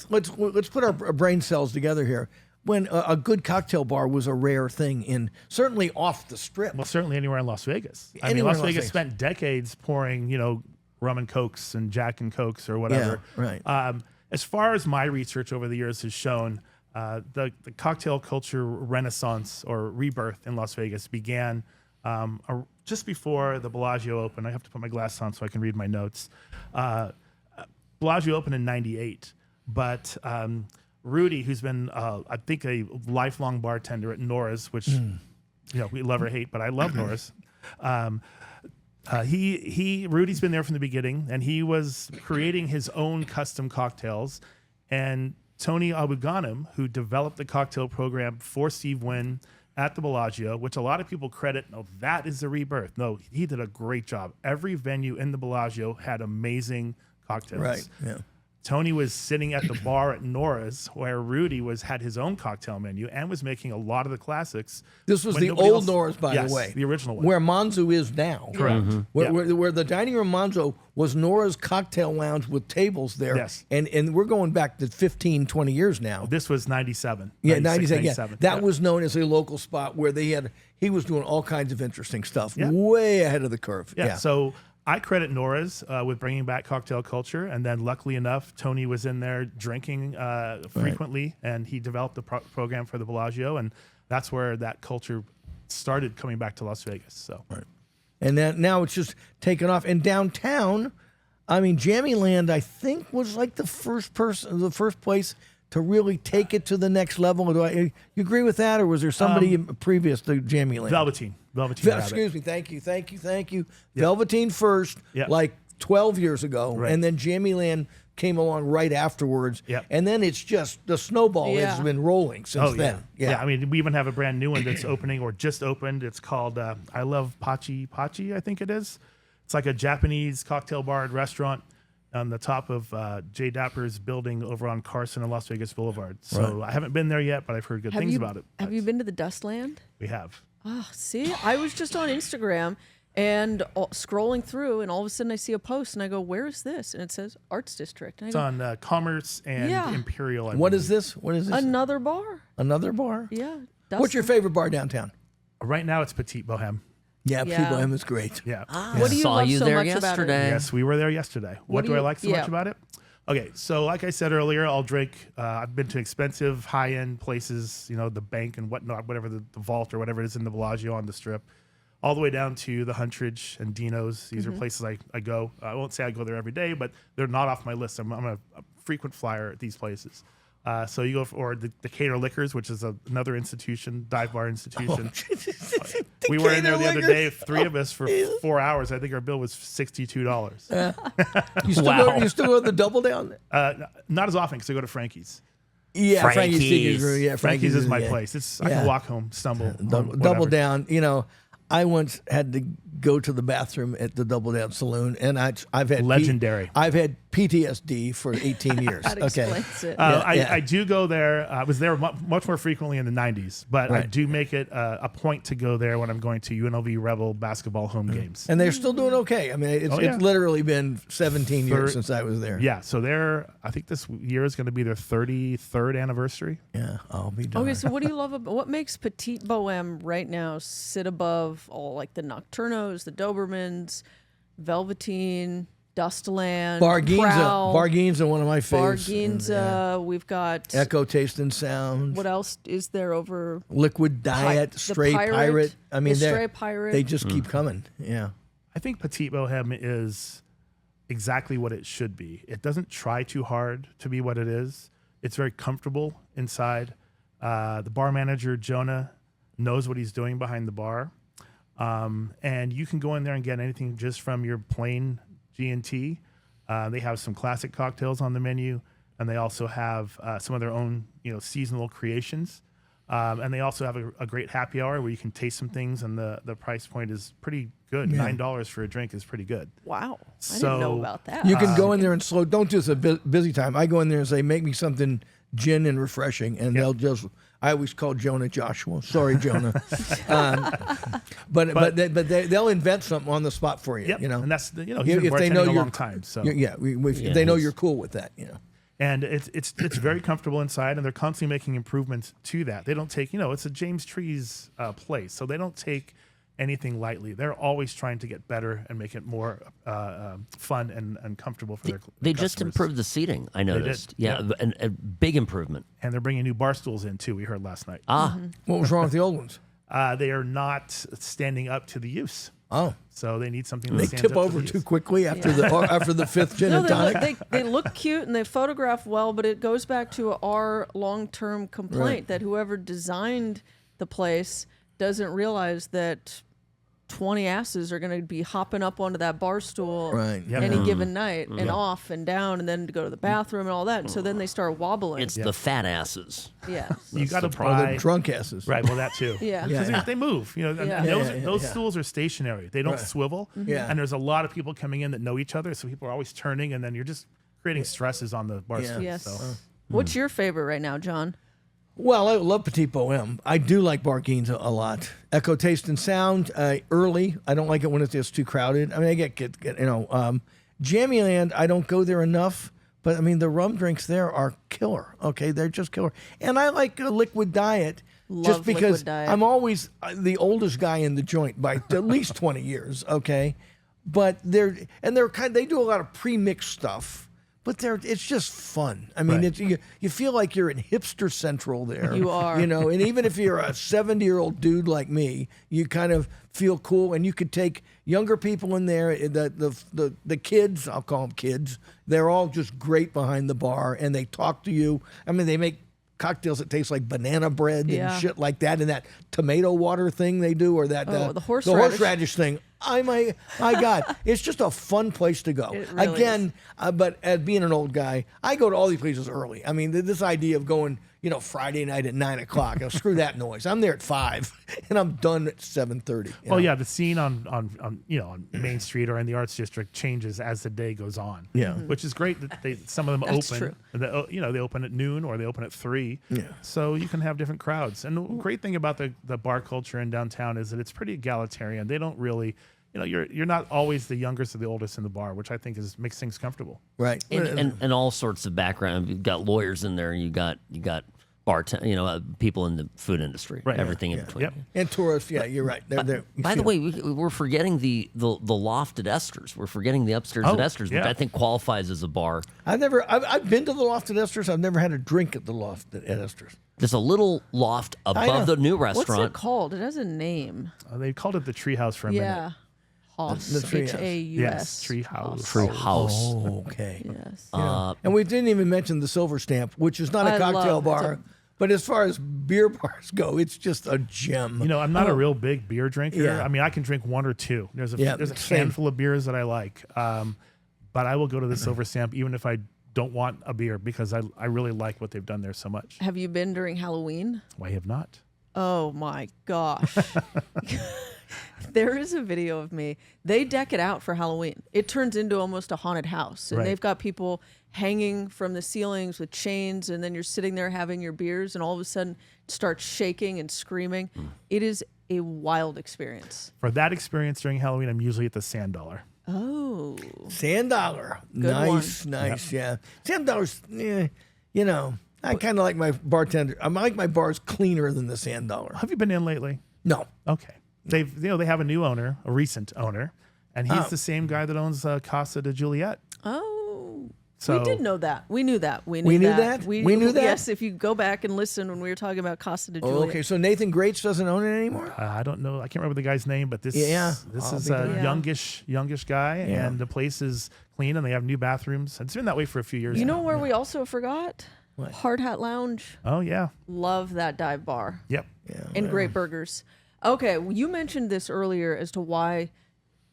Speaker 1: Let's put our brain cells together here. when a good cocktail bar was a rare thing in certainly off the strip.
Speaker 2: Well, certainly anywhere in Las Vegas. I mean,
Speaker 1: Anywhere
Speaker 2: Las
Speaker 1: in Las
Speaker 2: Vegas
Speaker 1: Vegas.
Speaker 2: spent decades pouring, rum and cokes and Jack and Cokes or whatever.
Speaker 1: Yeah, right.
Speaker 2: As far as my research over the years has shown, the cocktail culture renaissance or rebirth in Las Vegas began just before the Bellagio opened. I have to put my glasses on so I can read my notes. Bellagio opened in '98, but Rudy, who's been, I think, a lifelong bartender at Nora's, which we love or hate, but I love Nora's. Rudy's been there from the beginning, and he was creating his own custom cocktails. And Tony Abuganim, who developed the cocktail program for Steve Wynn at the Bellagio, which a lot of people credit, no, that is the rebirth. No, he did a great job. Every venue in the Bellagio had amazing cocktails.
Speaker 1: Right. Yeah.
Speaker 2: Tony was sitting at the bar at Nora's, where Rudy had his own cocktail menu and was making a lot of the classics.
Speaker 1: This was
Speaker 2: when
Speaker 1: the
Speaker 2: nobody
Speaker 1: old
Speaker 2: else-
Speaker 1: Nora's, by
Speaker 2: Yes,
Speaker 1: the way.
Speaker 2: the original one.
Speaker 1: Where Monzo is now.
Speaker 2: Correct.
Speaker 1: Where the dining room Monzo was Nora's cocktail lounge with tables there.
Speaker 2: Yes.
Speaker 1: And we're going back to 15, 20 years now.
Speaker 2: This was 97.
Speaker 1: Yeah,
Speaker 2: 96,
Speaker 1: 97. Yeah.
Speaker 2: 97.
Speaker 1: That
Speaker 2: Yeah.
Speaker 1: was known as a local spot where he was doing all kinds of interesting stuff,
Speaker 2: Yeah.
Speaker 1: way ahead of the curve.
Speaker 2: Yeah. So I credit Nora's with bringing back cocktail culture, and then luckily enough, Tony was in there drinking frequently, and he developed the program for the Bellagio, and that's where that culture started coming back to Las Vegas. So,
Speaker 1: And then now it's just taken off. And downtown, I mean, Jammyland, I think, was like the first place to really take it to the next level. You agree with that, or was there somebody previous to Jammyland?
Speaker 2: Velveteen Rabbit.
Speaker 1: Excuse me. Thank you. Velveteen first,
Speaker 2: Yeah.
Speaker 1: like 12 years ago,
Speaker 2: Right.
Speaker 1: and then Jammyland came along right afterwards.
Speaker 2: Yep.
Speaker 1: And then it's just the snowball has
Speaker 3: Yeah.
Speaker 1: been rolling since
Speaker 2: Oh,
Speaker 1: then.
Speaker 2: yeah. I mean, we even have a brand new one that's opening or just opened. It's called I Love Pachi, I think it is. It's like a Japanese cocktail bar and restaurant on the top of Jay Dapper's building over on Carson and Las Vegas Boulevard. So I haven't been there yet, but I've heard good things about it.
Speaker 3: Have you been to the Dustland?
Speaker 2: We have.
Speaker 3: Oh, see, I was just on Instagram and scrolling through, and all of a sudden I see a post, and I go, "Where is this?" And it says Arts District. And I
Speaker 2: It's
Speaker 3: go,
Speaker 2: on Commerce and
Speaker 3: Yeah.
Speaker 2: Imperial.
Speaker 1: What is this? What is this?
Speaker 3: another bar.
Speaker 1: Another bar?
Speaker 3: Yeah.
Speaker 1: What's your favorite bar downtown?
Speaker 2: Right now, it's Petite Boheme.
Speaker 1: Yeah,
Speaker 3: Yeah.
Speaker 1: Petite Boheme is great.
Speaker 2: Yeah.
Speaker 3: What do you
Speaker 4: Saw
Speaker 3: love
Speaker 4: you
Speaker 3: so
Speaker 4: there
Speaker 3: much about it?
Speaker 4: yesterday.
Speaker 2: Yes, we were there yesterday. What
Speaker 3: do
Speaker 2: do I
Speaker 3: you-
Speaker 2: like so
Speaker 3: yeah.
Speaker 2: much about it? Okay, so like I said earlier, I'll drink. I've been to expensive, high-end places, the bank and whatnot, whatever the vault or whatever it is in the Bellagio on the Strip, all the way down to the Huntridge and Dino's. These are places I go. I won't say I go there every day, but they're not off my list. I'm a frequent flyer at these places. So you go for the Decatur Liquors, which is another institution, dive bar institution. We were in there the other day, three of us for 4 hours. I think our bill was $62.
Speaker 1: You still
Speaker 4: Wow.
Speaker 1: go to the Double Down?
Speaker 2: Not as often because I go to Frankie's.
Speaker 1: Yeah,
Speaker 4: Frankie's.
Speaker 1: Yeah,
Speaker 2: Frankie's is my
Speaker 1: yeah.
Speaker 2: place. I
Speaker 1: Yeah.
Speaker 2: can walk home, stumble.
Speaker 1: Double,
Speaker 2: home,
Speaker 1: Double
Speaker 2: whatever.
Speaker 1: Down. I once had to go to the bathroom at the Double Down Saloon, and I've had
Speaker 2: Legendary.
Speaker 1: I've had PTSD for 18 years.
Speaker 3: That
Speaker 1: Okay.
Speaker 3: explains it.
Speaker 2: I do go there. I was there much more frequently in the 90s, but I
Speaker 1: Right.
Speaker 2: do make it a point to go there when I'm going to UNLV Rebel basketball home games.
Speaker 1: And they're still doing okay. I mean, it's
Speaker 2: Oh, yeah.
Speaker 1: literally been 17 years
Speaker 2: Thir-
Speaker 1: since I was there.
Speaker 2: Yeah, so I think this year is going to be their 33rd anniversary.
Speaker 1: Yeah, I'll be done.
Speaker 3: Okay, so what do you love about what makes Petite Boheme right now sit above all like the Nocturnos, the Dobermans, Velveteen, Dustland, Prowl,
Speaker 1: Bargainza, one of my favorites.
Speaker 3: Bargainza. We've got
Speaker 1: Echo Taste and Sound.
Speaker 3: what else is there over
Speaker 1: Liquid Diet,
Speaker 3: the
Speaker 1: Stray Pirate. I mean,
Speaker 3: the
Speaker 1: they're-
Speaker 3: Stray Pirate.
Speaker 1: they just keep coming. Yeah.
Speaker 2: I think Petite Boheme is exactly what it should be. It doesn't try too hard to be what it is. It's very comfortable inside. The bar manager, Jonah, knows what he's doing behind the bar. And you can go in there and get anything just from your plain G&T. They have some classic cocktails on the menu, and they also have some of their own, seasonal creations. And they also have a great happy hour where you can taste some things, and the price point is pretty good. $9 for a drink is pretty good.
Speaker 3: Wow, I didn't know
Speaker 2: So,
Speaker 3: about that.
Speaker 1: You can go in there and don't just a busy time. I go in there and say, make me something gin and refreshing, and they'll just. I always call Jonah Joshua. Sorry, Jonah. But they'll invent something on the spot for you.
Speaker 2: Yep.
Speaker 1: You know,
Speaker 2: And that's he's
Speaker 1: If
Speaker 2: been
Speaker 1: they
Speaker 2: bartending
Speaker 1: know
Speaker 2: a
Speaker 1: you're
Speaker 2: long time. So
Speaker 1: if they know you're cool with that.
Speaker 2: And it's very comfortable inside, and they're constantly making improvements to that. They don't take, it's a James Trees place, so they don't take anything lightly. They're always trying to get better and make it more fun and comfortable for their
Speaker 4: They
Speaker 2: customers.
Speaker 4: just improved the seating, I noticed.
Speaker 2: did,
Speaker 4: Yeah, a big improvement.
Speaker 2: And they're bringing new bar stools in, too, we heard last night.
Speaker 1: What was wrong with the old ones?
Speaker 2: They are not standing up to the use.
Speaker 1: Oh,
Speaker 2: So they need something that
Speaker 1: they
Speaker 2: stands
Speaker 1: tip
Speaker 2: up to
Speaker 1: over
Speaker 2: the
Speaker 1: too
Speaker 2: use.
Speaker 1: quickly after the fifth gin
Speaker 3: No,
Speaker 1: and tonic.
Speaker 3: they look cute and they photograph well, but it goes back to our long-term complaint
Speaker 1: Right.
Speaker 3: that whoever designed the place doesn't realize that 20 asses are going to be hopping up onto that bar stool
Speaker 1: Right.
Speaker 2: Yep.
Speaker 3: any given night and off and down and then to go to the bathroom and all that. And so then they start wobbling.
Speaker 4: It's the fat asses.
Speaker 3: yeah.
Speaker 2: You got to
Speaker 1: Or the
Speaker 2: buy...
Speaker 1: drunk asses.
Speaker 2: Right, well, that too.
Speaker 3: Yeah.
Speaker 1: Yeah.
Speaker 2: Because they move, and
Speaker 3: Yeah.
Speaker 2: those stools are stationary. They don't
Speaker 1: Right.
Speaker 2: swivel.
Speaker 1: Yeah.
Speaker 2: And there's a lot of people coming in that know each other, so people are always turning, and then you're just creating stresses on the bar
Speaker 1: Yeah.
Speaker 2: stool.
Speaker 3: Yes.
Speaker 2: So.
Speaker 3: What's your favorite right now, John?
Speaker 1: Well, I love Petite Boheme. I do like Barquines a lot. Echo Taste and Sound, early. I don't like it when it's just too crowded. I mean, I get Jammyland, I don't go there enough, but I mean, the rum drinks there are killer. Okay, they're just killer. And I like Liquid Diet just
Speaker 3: Love
Speaker 1: because
Speaker 3: Liquid Diet.
Speaker 1: I'm always the oldest guy in the joint by at least 20 years, okay? But they do a lot of pre-mixed stuff. But it's just fun. I mean,
Speaker 2: Right.
Speaker 1: you feel like you're in hipster central there.
Speaker 3: You are.
Speaker 1: And even if you're a 70-year-old dude like me, you kind of feel cool, and you could take younger people in there. The kids, I'll call them kids. They're all just great behind the bar, and they talk to you. I mean, they make cocktails that taste like banana bread
Speaker 3: Yeah.
Speaker 1: and shit like that, and that tomato water thing they do, or that
Speaker 3: the horseradish.
Speaker 1: horseradish thing. My God, it's just a fun place to go.
Speaker 3: It really
Speaker 1: Again, but as being an old guy, I go to all these places early. I mean, this idea of going, Friday night at 9 o'clock, screw that noise. I'm there at 5, and I'm done at 7:30.
Speaker 2: Well, yeah, the scene on Main Street or in the Arts District changes as the day goes on.
Speaker 1: Yeah.
Speaker 2: Which is great that some of them
Speaker 3: That's
Speaker 2: open.
Speaker 3: true.
Speaker 2: They open at noon or they open at 3.
Speaker 1: Yeah.
Speaker 2: So you can have different crowds. And the great thing about the bar culture in downtown is that it's pretty egalitarian. They don't really, you're not always the youngest or the oldest in the bar, which I think makes things comfortable.
Speaker 1: Right.
Speaker 4: And all sorts of background. You've got lawyers in there. You got people in the food industry.
Speaker 2: Right.
Speaker 4: Everything in between.
Speaker 2: Yep.
Speaker 1: And tourists, yeah, you're right. They're
Speaker 4: By the way, we're forgetting the loft at Esther's. We're forgetting the upstairs
Speaker 2: Oh,
Speaker 4: at Esther's, which
Speaker 2: yeah.
Speaker 4: I think qualifies as a bar.
Speaker 1: I've been to the loft at Esther's. I've never had a drink at the loft at Esther's.
Speaker 4: There's a little loft
Speaker 1: know.
Speaker 4: above the new
Speaker 3: What's
Speaker 4: restaurant.
Speaker 3: it called? It has a name.
Speaker 2: They called it the Treehouse for a minute.
Speaker 3: Yeah. House.
Speaker 1: The Treehouse.
Speaker 3: H-A-U-S.
Speaker 2: Yes, Treehouse.
Speaker 4: Free house.
Speaker 1: Oh, okay.
Speaker 3: Yes.
Speaker 1: And we didn't even mention the Silver Stamp, which is not a
Speaker 3: I
Speaker 1: cocktail
Speaker 3: love-
Speaker 1: bar,
Speaker 3: it's
Speaker 1: but as far as beer bars go, it's just a gem.
Speaker 2: I'm not a real big beer drinker.
Speaker 1: Yeah.
Speaker 2: I mean, I can drink one or two. There's a
Speaker 1: same.
Speaker 2: handful of beers that I like. But I will go to the Silver Stamp even if I don't want a beer because I really like what they've done there so much.
Speaker 3: Have you been during Halloween?
Speaker 2: Why have not?
Speaker 3: Oh my gosh. There is a video of me. They deck it out for Halloween. It turns into almost a haunted house. And
Speaker 2: Right.
Speaker 3: they've got people hanging from the ceilings with chains, and then you're sitting there having your beers, and all of a sudden it starts shaking and screaming. It is a wild experience.
Speaker 2: For that experience during Halloween, I'm usually at the Sand Dollar.
Speaker 3: Oh.
Speaker 1: Sand Dollar. Nice. Yeah. Sand Dollar's, I kind of like my bartender. I like my bars cleaner than the Sand Dollar.
Speaker 2: Have you been in lately?
Speaker 1: No.
Speaker 2: Okay. They have a new owner, a recent owner, and he's
Speaker 1: Oh.
Speaker 2: the same guy that owns Casa de Juliet.
Speaker 3: Oh.
Speaker 2: So
Speaker 3: We did know that. We knew that. We
Speaker 1: knew
Speaker 3: knew
Speaker 1: that? We knew that?
Speaker 3: Yes, if you go back and listen when we were talking about Casa de Juliet.
Speaker 1: Oh, okay. So Nathan Greats doesn't own it anymore?
Speaker 2: I don't know. I can't remember the guy's name, but this
Speaker 1: Yeah,
Speaker 2: this
Speaker 1: I'll
Speaker 2: is
Speaker 1: be
Speaker 2: a
Speaker 1: glad.
Speaker 2: youngish guy,
Speaker 1: Yeah.
Speaker 2: and the place is clean, and they have new bathrooms. It's been that way for a few years.
Speaker 3: You
Speaker 2: now.
Speaker 3: know where we also forgot?
Speaker 1: What?
Speaker 3: Hard Hat Lounge.
Speaker 2: Oh yeah.
Speaker 3: Love that dive bar.
Speaker 2: Yep.
Speaker 1: Yeah.
Speaker 3: And great burgers. Okay, well, you mentioned this earlier as to why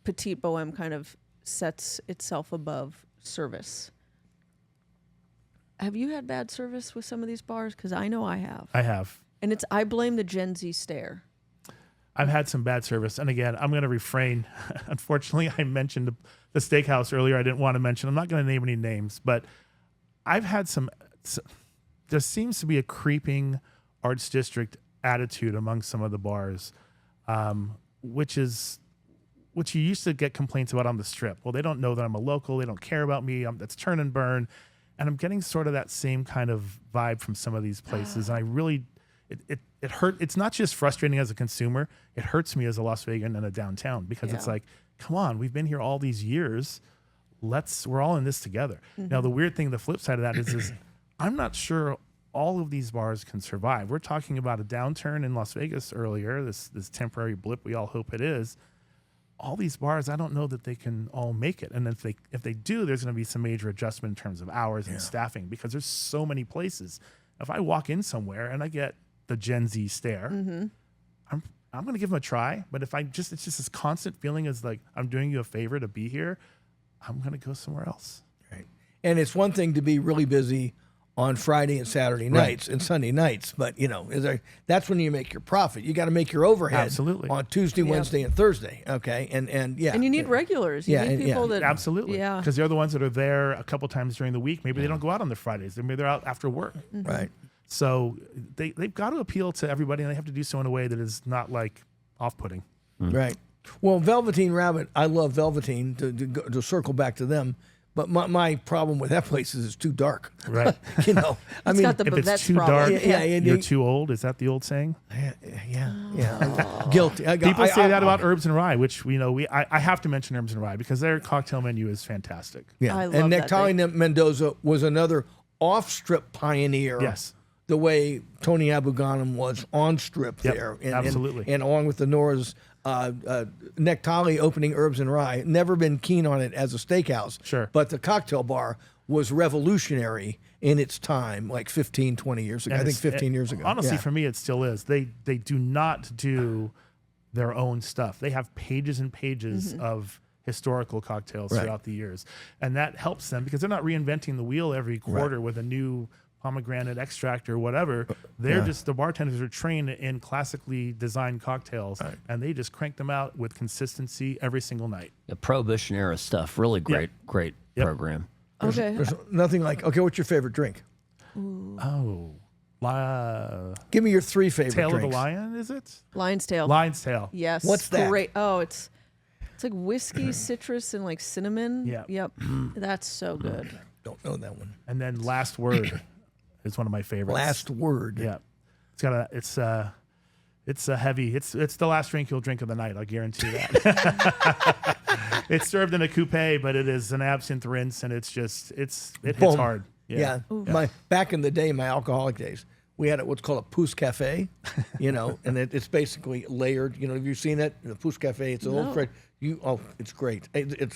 Speaker 3: Petite Boheme kind of sets itself above service. Have you had bad service with some of these bars? Because I know I have.
Speaker 2: I have.
Speaker 3: And I blame the Gen Z stare.
Speaker 2: I've had some bad service, and again, I'm going to refrain. Unfortunately, I mentioned the steakhouse earlier. I didn't want to mention. I'm not going to name any names, but I've had some. There seems to be a creeping Arts District attitude among some of the bars, which you used to get complaints about on the Strip. Well, they don't know that I'm a local. They don't care about me. That's turn and burn. And I'm getting sort of that same kind of vibe from some of these places. And I really, it hurt. It's not just frustrating as a consumer. It hurts me as a Las Vegan and a downtown because it's like, come on, we've been here all these years. We're all in this together. Now, the weird thing, the flip side of that is I'm not sure all of these bars can survive. We're talking about a downturn in Las Vegas earlier, this temporary blip we all hope it is. All these bars, I don't know that they can all make it. And if they do, there's going to be some major adjustment in terms of hours and staffing because there's so many places. If I walk in somewhere and I get the Gen Z stare, I'm going to give them a try. But if it's just this constant feeling as like I'm doing you a favor to be here, I'm going to go somewhere else.
Speaker 1: Right. And it's one thing to be really busy on Friday and Saturday nights and Sunday nights, but that's when you make your profit. You got to make your overhead on Tuesday, Wednesday, and Thursday. Okay, and
Speaker 3: you need regulars. You need people that
Speaker 2: absolutely, because they're the ones that are there a couple times during the week. Maybe they don't go out on the Fridays. Maybe they're out after work.
Speaker 1: Right.
Speaker 2: So they've got to appeal to everybody, and they have to do so in a way that is not like off-putting.
Speaker 1: Right. Well, Velveteen Rabbit, I love Velveteen. To circle back to them. But my problem with that place is it's too dark.
Speaker 2: Right.
Speaker 1: I mean,
Speaker 3: got the
Speaker 2: if it's
Speaker 3: Bavette's
Speaker 2: too
Speaker 3: problem.
Speaker 2: dark, you're too old. Is that the old saying?
Speaker 1: Yeah. Guilty.
Speaker 2: People say that about Herbs and Rye, which I have to mention Herbs and Rye because their cocktail menu is fantastic.
Speaker 1: Yeah.
Speaker 3: I love
Speaker 1: and
Speaker 3: that
Speaker 1: Nectalia Mendoza was another off-strip pioneer.
Speaker 2: Yes.
Speaker 1: The way Tony Abu Ghanem was on strip there.
Speaker 2: Absolutely.
Speaker 1: And along with the Nora's Nectalia opening Herbs and Rye. Never been keen on it as a steakhouse.
Speaker 2: Sure.
Speaker 1: But the cocktail bar was revolutionary in its time, like 15, 20 years ago.
Speaker 2: And
Speaker 1: I think 15 years ago.
Speaker 2: Honestly, for me, it still is. They do not do their own stuff. They have pages and pages of historical cocktails throughout the years. And that helps them because they're not reinventing the wheel every quarter with a new pomegranate extract or whatever. They're just, the bartenders are trained in classically designed cocktails and they just crank them out with consistency every single night.
Speaker 4: The Prohibition era stuff, really great program.
Speaker 1: There's nothing like, okay, what's your favorite drink? Give me your three favorite
Speaker 2: Tail
Speaker 1: drinks.
Speaker 2: of the Lion, is it?
Speaker 3: Lion's Tail.
Speaker 2: Lion's Tail.
Speaker 3: Yes.
Speaker 1: What's that?
Speaker 3: Great. Oh, it's like whiskey, citrus, and like cinnamon.
Speaker 2: Yeah.
Speaker 3: Yep. That's so good.
Speaker 1: Don't know that one.
Speaker 2: And then Last Word is one of my favorites.
Speaker 1: Last Word.
Speaker 2: Yeah. It's a heavy. It's the last drink you'll drink of the night. I guarantee that. It's served in a coupe, but it is an absinthe rinse, and it hits
Speaker 1: Boom.
Speaker 2: hard.
Speaker 1: Yeah. Back in the day, my alcoholic days, we had what's called a pousse cafe, and it's basically layered. Have you seen it? The pousse cafe. It's a little Fred. It's great.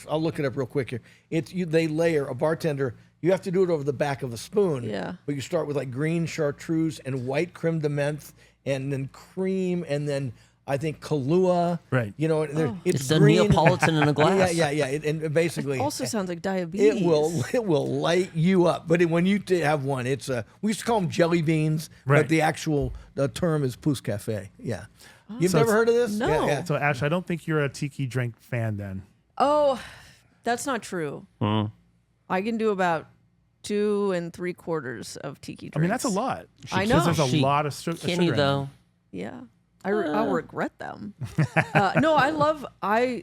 Speaker 1: I'll look it up real quick here. They layer a bartender. You have to do it over the back of a spoon.
Speaker 3: Yeah.
Speaker 1: But you start with like green chartreuse and white creme de menthe, and then cream, and then I think Kahlua.
Speaker 2: Right.
Speaker 1: It's
Speaker 4: a
Speaker 1: green.
Speaker 4: Neapolitan in a glass.
Speaker 1: Yeah. And basically,
Speaker 3: Also sounds like diabetes.
Speaker 1: it will light you up. But when you have one, we used to call them jelly beans, but the term is pousse cafe. Yeah. You've never heard of this?
Speaker 3: No.
Speaker 1: Yeah.
Speaker 2: So Ash, I don't think you're a tiki drink fan then.
Speaker 3: Oh, that's not true. I can do about 2 3/4 of tiki drinks.
Speaker 2: I mean, that's a lot.
Speaker 3: I know.
Speaker 2: Because there's a lot of sugar.
Speaker 4: Can you though?
Speaker 3: Yeah. I'll regret them. No,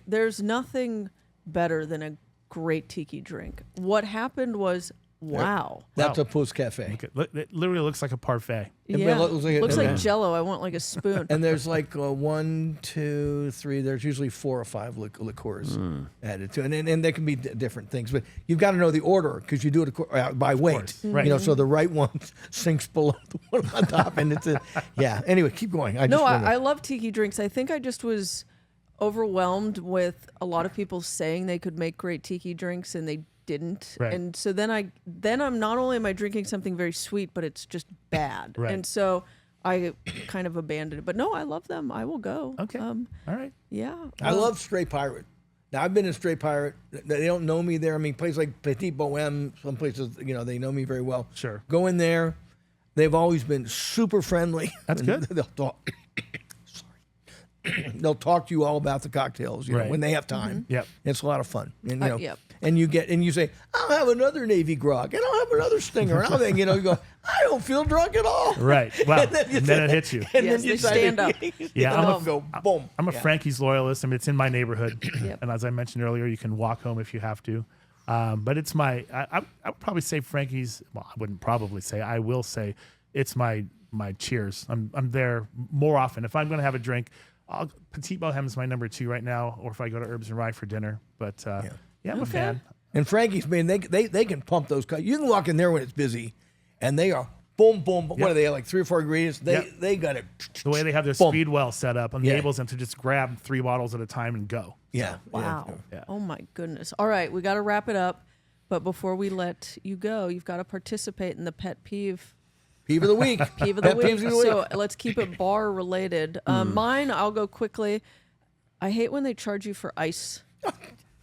Speaker 3: there's nothing better than a great tiki drink. What happened was, wow.
Speaker 1: That's a pousse cafe.
Speaker 2: It literally looks like a parfait.
Speaker 3: Yeah.
Speaker 1: looks
Speaker 3: like Jell-O. I want like a spoon.
Speaker 1: And there's like 1, 2, 3. There's usually 4 or 5 liqueurs added to it. And they can be different things. But you've got to know the order because you do it by weight.
Speaker 2: Right.
Speaker 1: So the right one sinks below the one on top. And Anyway, keep going.
Speaker 3: I love tiki drinks. I think I just was overwhelmed with a lot of people saying they could make great tiki drinks and they didn't.
Speaker 2: Right.
Speaker 3: And so then I'm not only am I drinking something very sweet, but it's just bad.
Speaker 2: Right.
Speaker 3: And so I kind of abandoned it. But no, I love them. I will go.
Speaker 2: Okay. All right.
Speaker 3: Yeah.
Speaker 1: I love Straight Pirate. Now, I've been in Straight Pirate. They don't know me there. I mean, places like Petite Boheme, some places, they know me very well.
Speaker 2: Sure.
Speaker 1: Go in there. They've always been super friendly.
Speaker 2: That's good.
Speaker 1: They'll talk. They'll talk to you all about the cocktails, when they have time.
Speaker 2: Yep.
Speaker 1: It's a lot of fun. And
Speaker 3: Yep.
Speaker 1: and you say, I'll have another Navy grog, and I'll have another Stinger, and you go, I don't feel drunk at all.
Speaker 2: Right. Wow. And then it hits you.
Speaker 1: And
Speaker 3: Yes,
Speaker 1: then you
Speaker 3: they stand up.
Speaker 2: Yeah,
Speaker 1: go boom.
Speaker 2: I'm a Frankie's loyalist. I mean, it's in my neighborhood.
Speaker 3: Yep.
Speaker 2: And as I mentioned earlier, you can walk home if you have to. But it's I would probably say Frankie's. Well, I wouldn't probably say. I will say it's my cheers. I'm there more often. If I'm going to have a drink, Petite Boheme is my number 2 right now, or if I go to Herbs and Rye for dinner. But I'm a fan.
Speaker 1: And Frankie's, man, they can pump those. You can walk in there when it's busy, and they are boom, boom. What are they, like 3 or 4 ingredients? They got it.
Speaker 2: The way they have their
Speaker 1: boom.
Speaker 2: speed well set up enables them to just grab 3 bottles at a time and go.
Speaker 1: Yeah.
Speaker 3: Wow.
Speaker 2: Yeah.
Speaker 3: Oh my goodness. All right, we got to wrap it up. But before we let you go, you've got to participate in the pet peeve.
Speaker 1: Peeve of the week.
Speaker 3: Peeve of the
Speaker 1: Pet
Speaker 3: week.
Speaker 1: peeves of the week.
Speaker 3: So let's keep it bar related. Mine, I'll go quickly. I hate when they charge you for ice.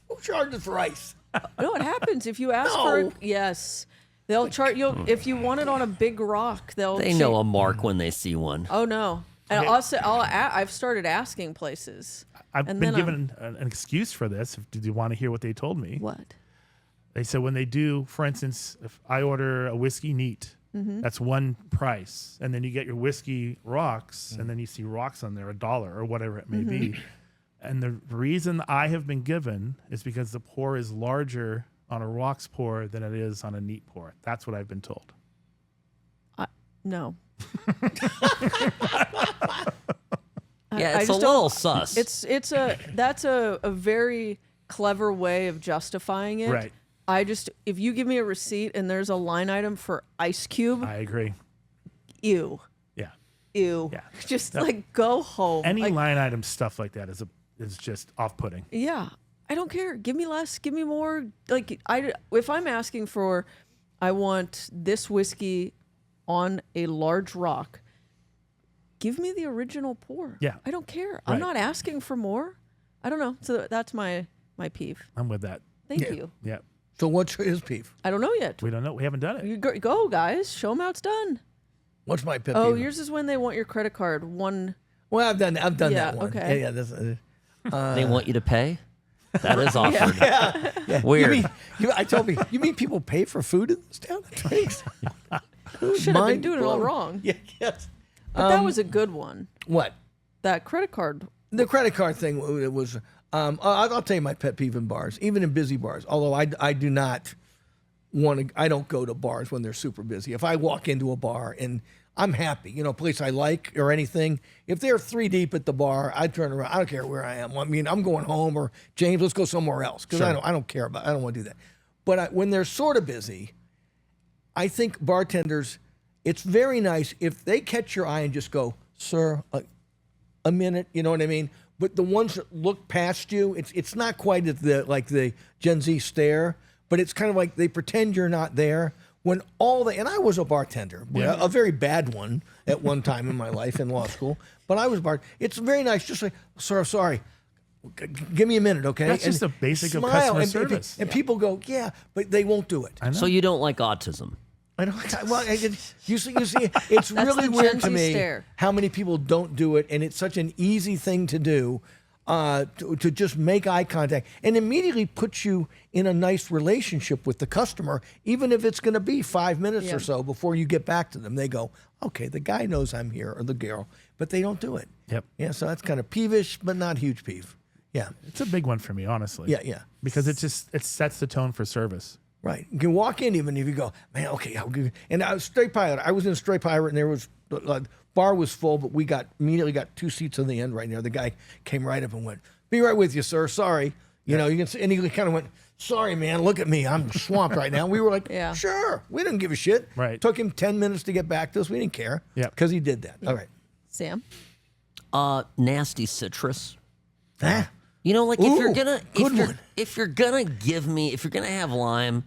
Speaker 1: Who charges for ice?
Speaker 3: No, it happens. If you ask for it, yes. They'll charge you. If you want it on a big rock,
Speaker 4: They know a mark when they see one.
Speaker 3: Oh, no. And also, I've started asking places.
Speaker 2: I've
Speaker 3: And
Speaker 2: been
Speaker 3: then
Speaker 2: given an excuse for this. Did you want to hear what they told me?
Speaker 3: What?
Speaker 2: They said when they do, for instance, if I order a whiskey neat, that's one price. And then you get your whiskey rocks, and then you see rocks on there, $1 or whatever it may be. And the reason I have been given is because the pour is larger on a rocks pour than it is on a neat pour. That's what I've been told.
Speaker 3: No.
Speaker 4: Yeah,
Speaker 3: I
Speaker 4: it's a
Speaker 3: just
Speaker 4: little sus.
Speaker 3: That's a very clever way of justifying it.
Speaker 2: Right.
Speaker 3: If you give me a receipt and there's a line item for ice cube,
Speaker 2: I agree.
Speaker 3: ew.
Speaker 2: Yeah.
Speaker 3: Ew.
Speaker 2: Yeah.
Speaker 3: Just like go home.
Speaker 2: Any line item stuff like that is just off-putting.
Speaker 3: Yeah. I don't care. Give me less, give me more. Like if I'm asking for I want this whiskey on a large rock, give me the original pour.
Speaker 2: Yeah.
Speaker 3: I don't care.
Speaker 2: Right.
Speaker 3: I'm not asking for more. I don't know. So that's my peeve.
Speaker 2: I'm with that.
Speaker 3: Thank you.
Speaker 2: Yeah.
Speaker 1: So what's his peeve?
Speaker 3: I don't know yet.
Speaker 2: We don't know. We haven't done it.
Speaker 3: You go, guys. Show them how it's done.
Speaker 1: What's my pet
Speaker 3: Oh,
Speaker 1: peeve?
Speaker 3: yours is when they want your credit card.
Speaker 1: Well, I've done
Speaker 3: Yeah,
Speaker 1: that one.
Speaker 3: okay.
Speaker 1: Yeah. This,
Speaker 4: They want you to pay? That is awkward.
Speaker 1: yeah.
Speaker 4: Weird.
Speaker 1: I told me, you mean people pay for food in this town? Drinks?
Speaker 3: Should have been doing it all wrong.
Speaker 1: Yeah. Yes.
Speaker 3: But that was a good one.
Speaker 1: What?
Speaker 3: That credit card.
Speaker 1: The credit card thing, it was. I'll tell you my pet peeve in bars, even in busy bars. Although I do not want to. I don't go to bars when they're super busy. If I walk into a bar and I'm happy, a place I like or anything. If they're 3 deep at the bar, I turn around. I don't care where I am. I mean, I'm going home or James, let's go somewhere else because I don't care about. I don't want to do that. But when they're sort of busy, I think bartenders, it's very nice if they catch your eye and just go, sir, a minute. You know what I mean? But the ones that look past you, it's not quite at the Gen Z stare, but it's kind of like they pretend you're not there. When and I was a bartender, a very bad one at one time in my life in law school, but I was it's very nice, just like, sir, sorry, give me a minute, okay?
Speaker 2: That's just a basic of customer service.
Speaker 1: And people go, yeah, but they won't do it.
Speaker 4: So you don't like autism?
Speaker 1: I don't. Well, you see, it's really
Speaker 3: the
Speaker 1: weird
Speaker 3: Gen
Speaker 1: to
Speaker 3: Z
Speaker 1: me
Speaker 3: stare.
Speaker 1: how many people don't do it, and it's such an easy thing to do, to just make eye contact and immediately put you in a nice relationship with the customer, even if it's going to be 5 minutes or so before you get back to them. They go, okay, the guy knows I'm here, or the girl, but they don't do it.
Speaker 2: Yep.
Speaker 1: Yeah, so that's kind of peevish, but not huge peeve. Yeah.
Speaker 2: It's a big one for me, honestly.
Speaker 1: Yeah.
Speaker 2: Because it sets the tone for service.
Speaker 1: Right. You can walk in even if you go, man, okay, I'll give you. And I was Straight Pirate. I was in Straight Pirate, and there was bar was full, but we immediately got 2 seats on the end right there. The guy came right up and went, "Be right with you, sir. Sorry." You can see, and he kind of went, "Sorry, man. Look at me. I'm swamped right now." We were like,
Speaker 3: Yeah.
Speaker 1: "Sure." We didn't give a shit.
Speaker 2: Right.
Speaker 1: Took him 10 minutes to get back to us. We didn't care.
Speaker 2: Yeah.
Speaker 1: Because he did that. All right.
Speaker 3: Sam?
Speaker 4: Nasty citrus.
Speaker 1: Ah.
Speaker 4: Like
Speaker 1: Ooh,
Speaker 4: if you're gonna have lime,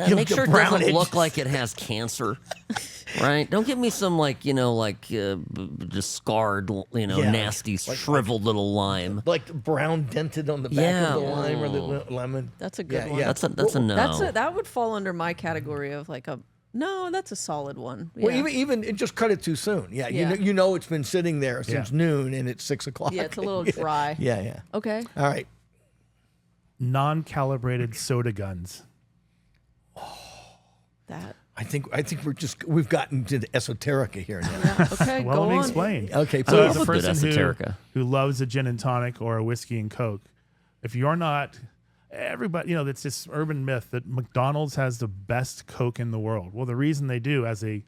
Speaker 1: You
Speaker 4: make
Speaker 1: like
Speaker 4: sure
Speaker 1: the
Speaker 4: it
Speaker 1: brown
Speaker 4: doesn't look
Speaker 1: edges.
Speaker 4: like it has cancer, right? Don't give me some just scarred, nasty, shriveled little lime.
Speaker 1: Like the brown dented on the back of the lime or the lemon.
Speaker 3: That's a good one.
Speaker 1: Yeah.
Speaker 4: That's a no.
Speaker 3: That would fall under my category of that's a solid one.
Speaker 1: Well,
Speaker 3: Yeah.
Speaker 1: even it just cut it too soon. Yeah,
Speaker 3: Yeah.
Speaker 1: You know it's been sitting there since noon and it's 6 o'clock.
Speaker 3: Yeah, it's a little dry.
Speaker 1: Yeah.
Speaker 3: Okay.
Speaker 1: All right.
Speaker 2: Non-calibrated soda guns.
Speaker 3: That.
Speaker 1: I think we've gotten to the esoterica here now.
Speaker 3: Okay,
Speaker 2: Well,
Speaker 3: go
Speaker 2: let me
Speaker 3: on.
Speaker 2: explain.
Speaker 1: Okay,
Speaker 2: So as
Speaker 1: please.
Speaker 2: a
Speaker 4: Good
Speaker 2: person
Speaker 4: esoterica.
Speaker 2: who loves a gin and tonic or a whiskey and Coke, if you're not everybody, it's this urban myth that McDonald's has the best Coke in the world. Well, the reason they do, as a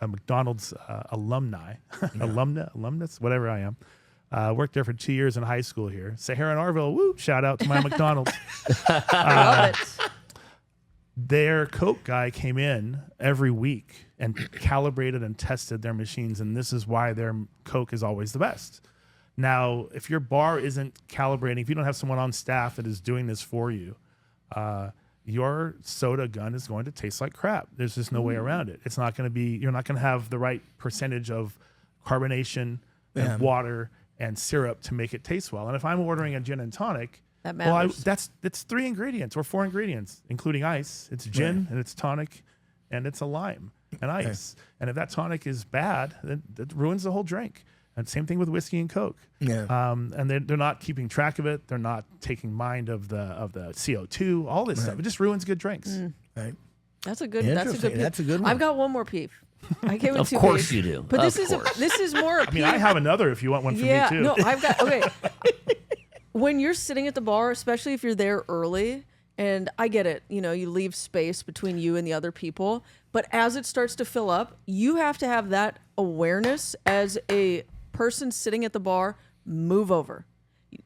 Speaker 2: McDonald's alumni, alumnus, whatever I am, worked there for 2 years in high school here. Sahara and Arville, woo! Shout out to my McDonald's.
Speaker 3: Love it.
Speaker 2: Their Coke guy came in every week and calibrated and tested their machines, and this is why their Coke is always the best. Now, if your bar isn't calibrating, if you don't have someone on staff that is doing this for you, your soda gun is going to taste like crap. There's just no way around it. It's not going to be, you're not going to have the right percentage of carbonation and water and syrup to make it taste well. And if I'm ordering a gin and tonic,
Speaker 3: That matters.
Speaker 2: it's 3 ingredients or 4 ingredients, including ice. It's gin and it's tonic and it's a lime and ice. And if that tonic is bad, then that ruins the whole drink. And same thing with whiskey and Coke.
Speaker 1: Yeah.
Speaker 2: And they're not keeping track of it. They're not taking mind of the CO2, all this stuff. It just ruins good drinks.
Speaker 1: Right.
Speaker 3: That's a good.
Speaker 1: Interesting. That's a good one.
Speaker 3: I've got one more peeve. I came with
Speaker 4: Of
Speaker 3: 2
Speaker 4: course
Speaker 3: peeves.
Speaker 4: you do.
Speaker 3: But
Speaker 4: Of
Speaker 3: this is more.
Speaker 2: I mean, I have another if you want one from me too.
Speaker 3: No, I've got. Okay. When you're sitting at the bar, especially if you're there early, and I get it, you leave space between you and the other people, but as it starts to fill up, you have to have that awareness as a person sitting at the bar. Move over.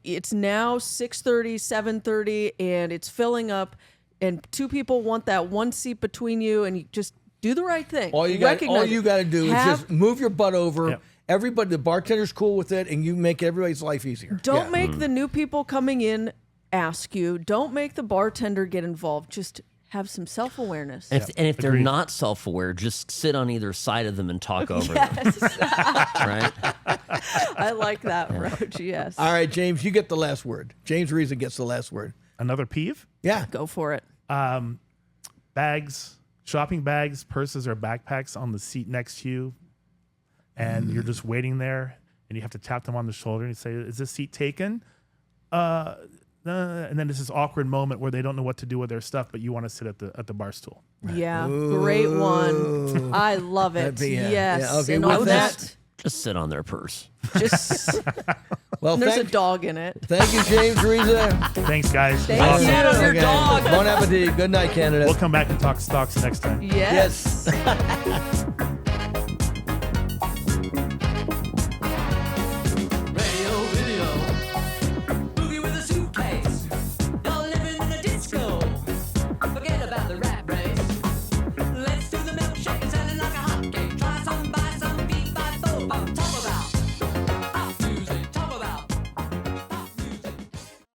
Speaker 3: It's now 6:30, 7:30, and it's filling up, and 2 people want that one seat between you, and you just do the right thing.
Speaker 1: All you got to do is just move your butt over.
Speaker 2: Yep.
Speaker 1: Everybody, the bartender's cool with it, and you make everybody's life easier.
Speaker 3: Don't make the new people coming in ask you. Don't make the bartender get involved. Just have some self-awareness.
Speaker 4: And if they're
Speaker 2: Agreed.
Speaker 4: not self-aware, just sit on either side of them and talk over them. Right?
Speaker 3: I like that approach. Yes.
Speaker 1: All right, James, you get the last word. James Reza gets the last word.
Speaker 2: Another peeve?
Speaker 1: Yeah.
Speaker 3: Go for it.
Speaker 2: Bags, shopping bags, purses, or backpacks on the seat next to you, and you're just waiting there, and you have to tap them on the shoulder and say, "Is this seat taken?" And then there's this awkward moment where they don't know what to do with their stuff, but you want to sit at the bar stool.
Speaker 3: Yeah. Great one. I love it.
Speaker 1: That'd be- yeah.
Speaker 3: Yes.
Speaker 1: Yeah, okay,
Speaker 3: And
Speaker 1: with
Speaker 3: on
Speaker 1: that-
Speaker 3: that,
Speaker 4: Just sit on their purse.
Speaker 3: just
Speaker 1: Well,
Speaker 3: there's a
Speaker 1: thank,
Speaker 3: dog in it.
Speaker 1: thank you, James Reza.
Speaker 2: Thanks, guys.
Speaker 3: Thank
Speaker 2: Awesome.
Speaker 3: you.
Speaker 4: on your
Speaker 1: Okay.
Speaker 4: dog.
Speaker 1: Bon appetit. Good night, Canada.
Speaker 2: We'll come back and talk stocks next time.
Speaker 3: Yes.
Speaker 1: Yes.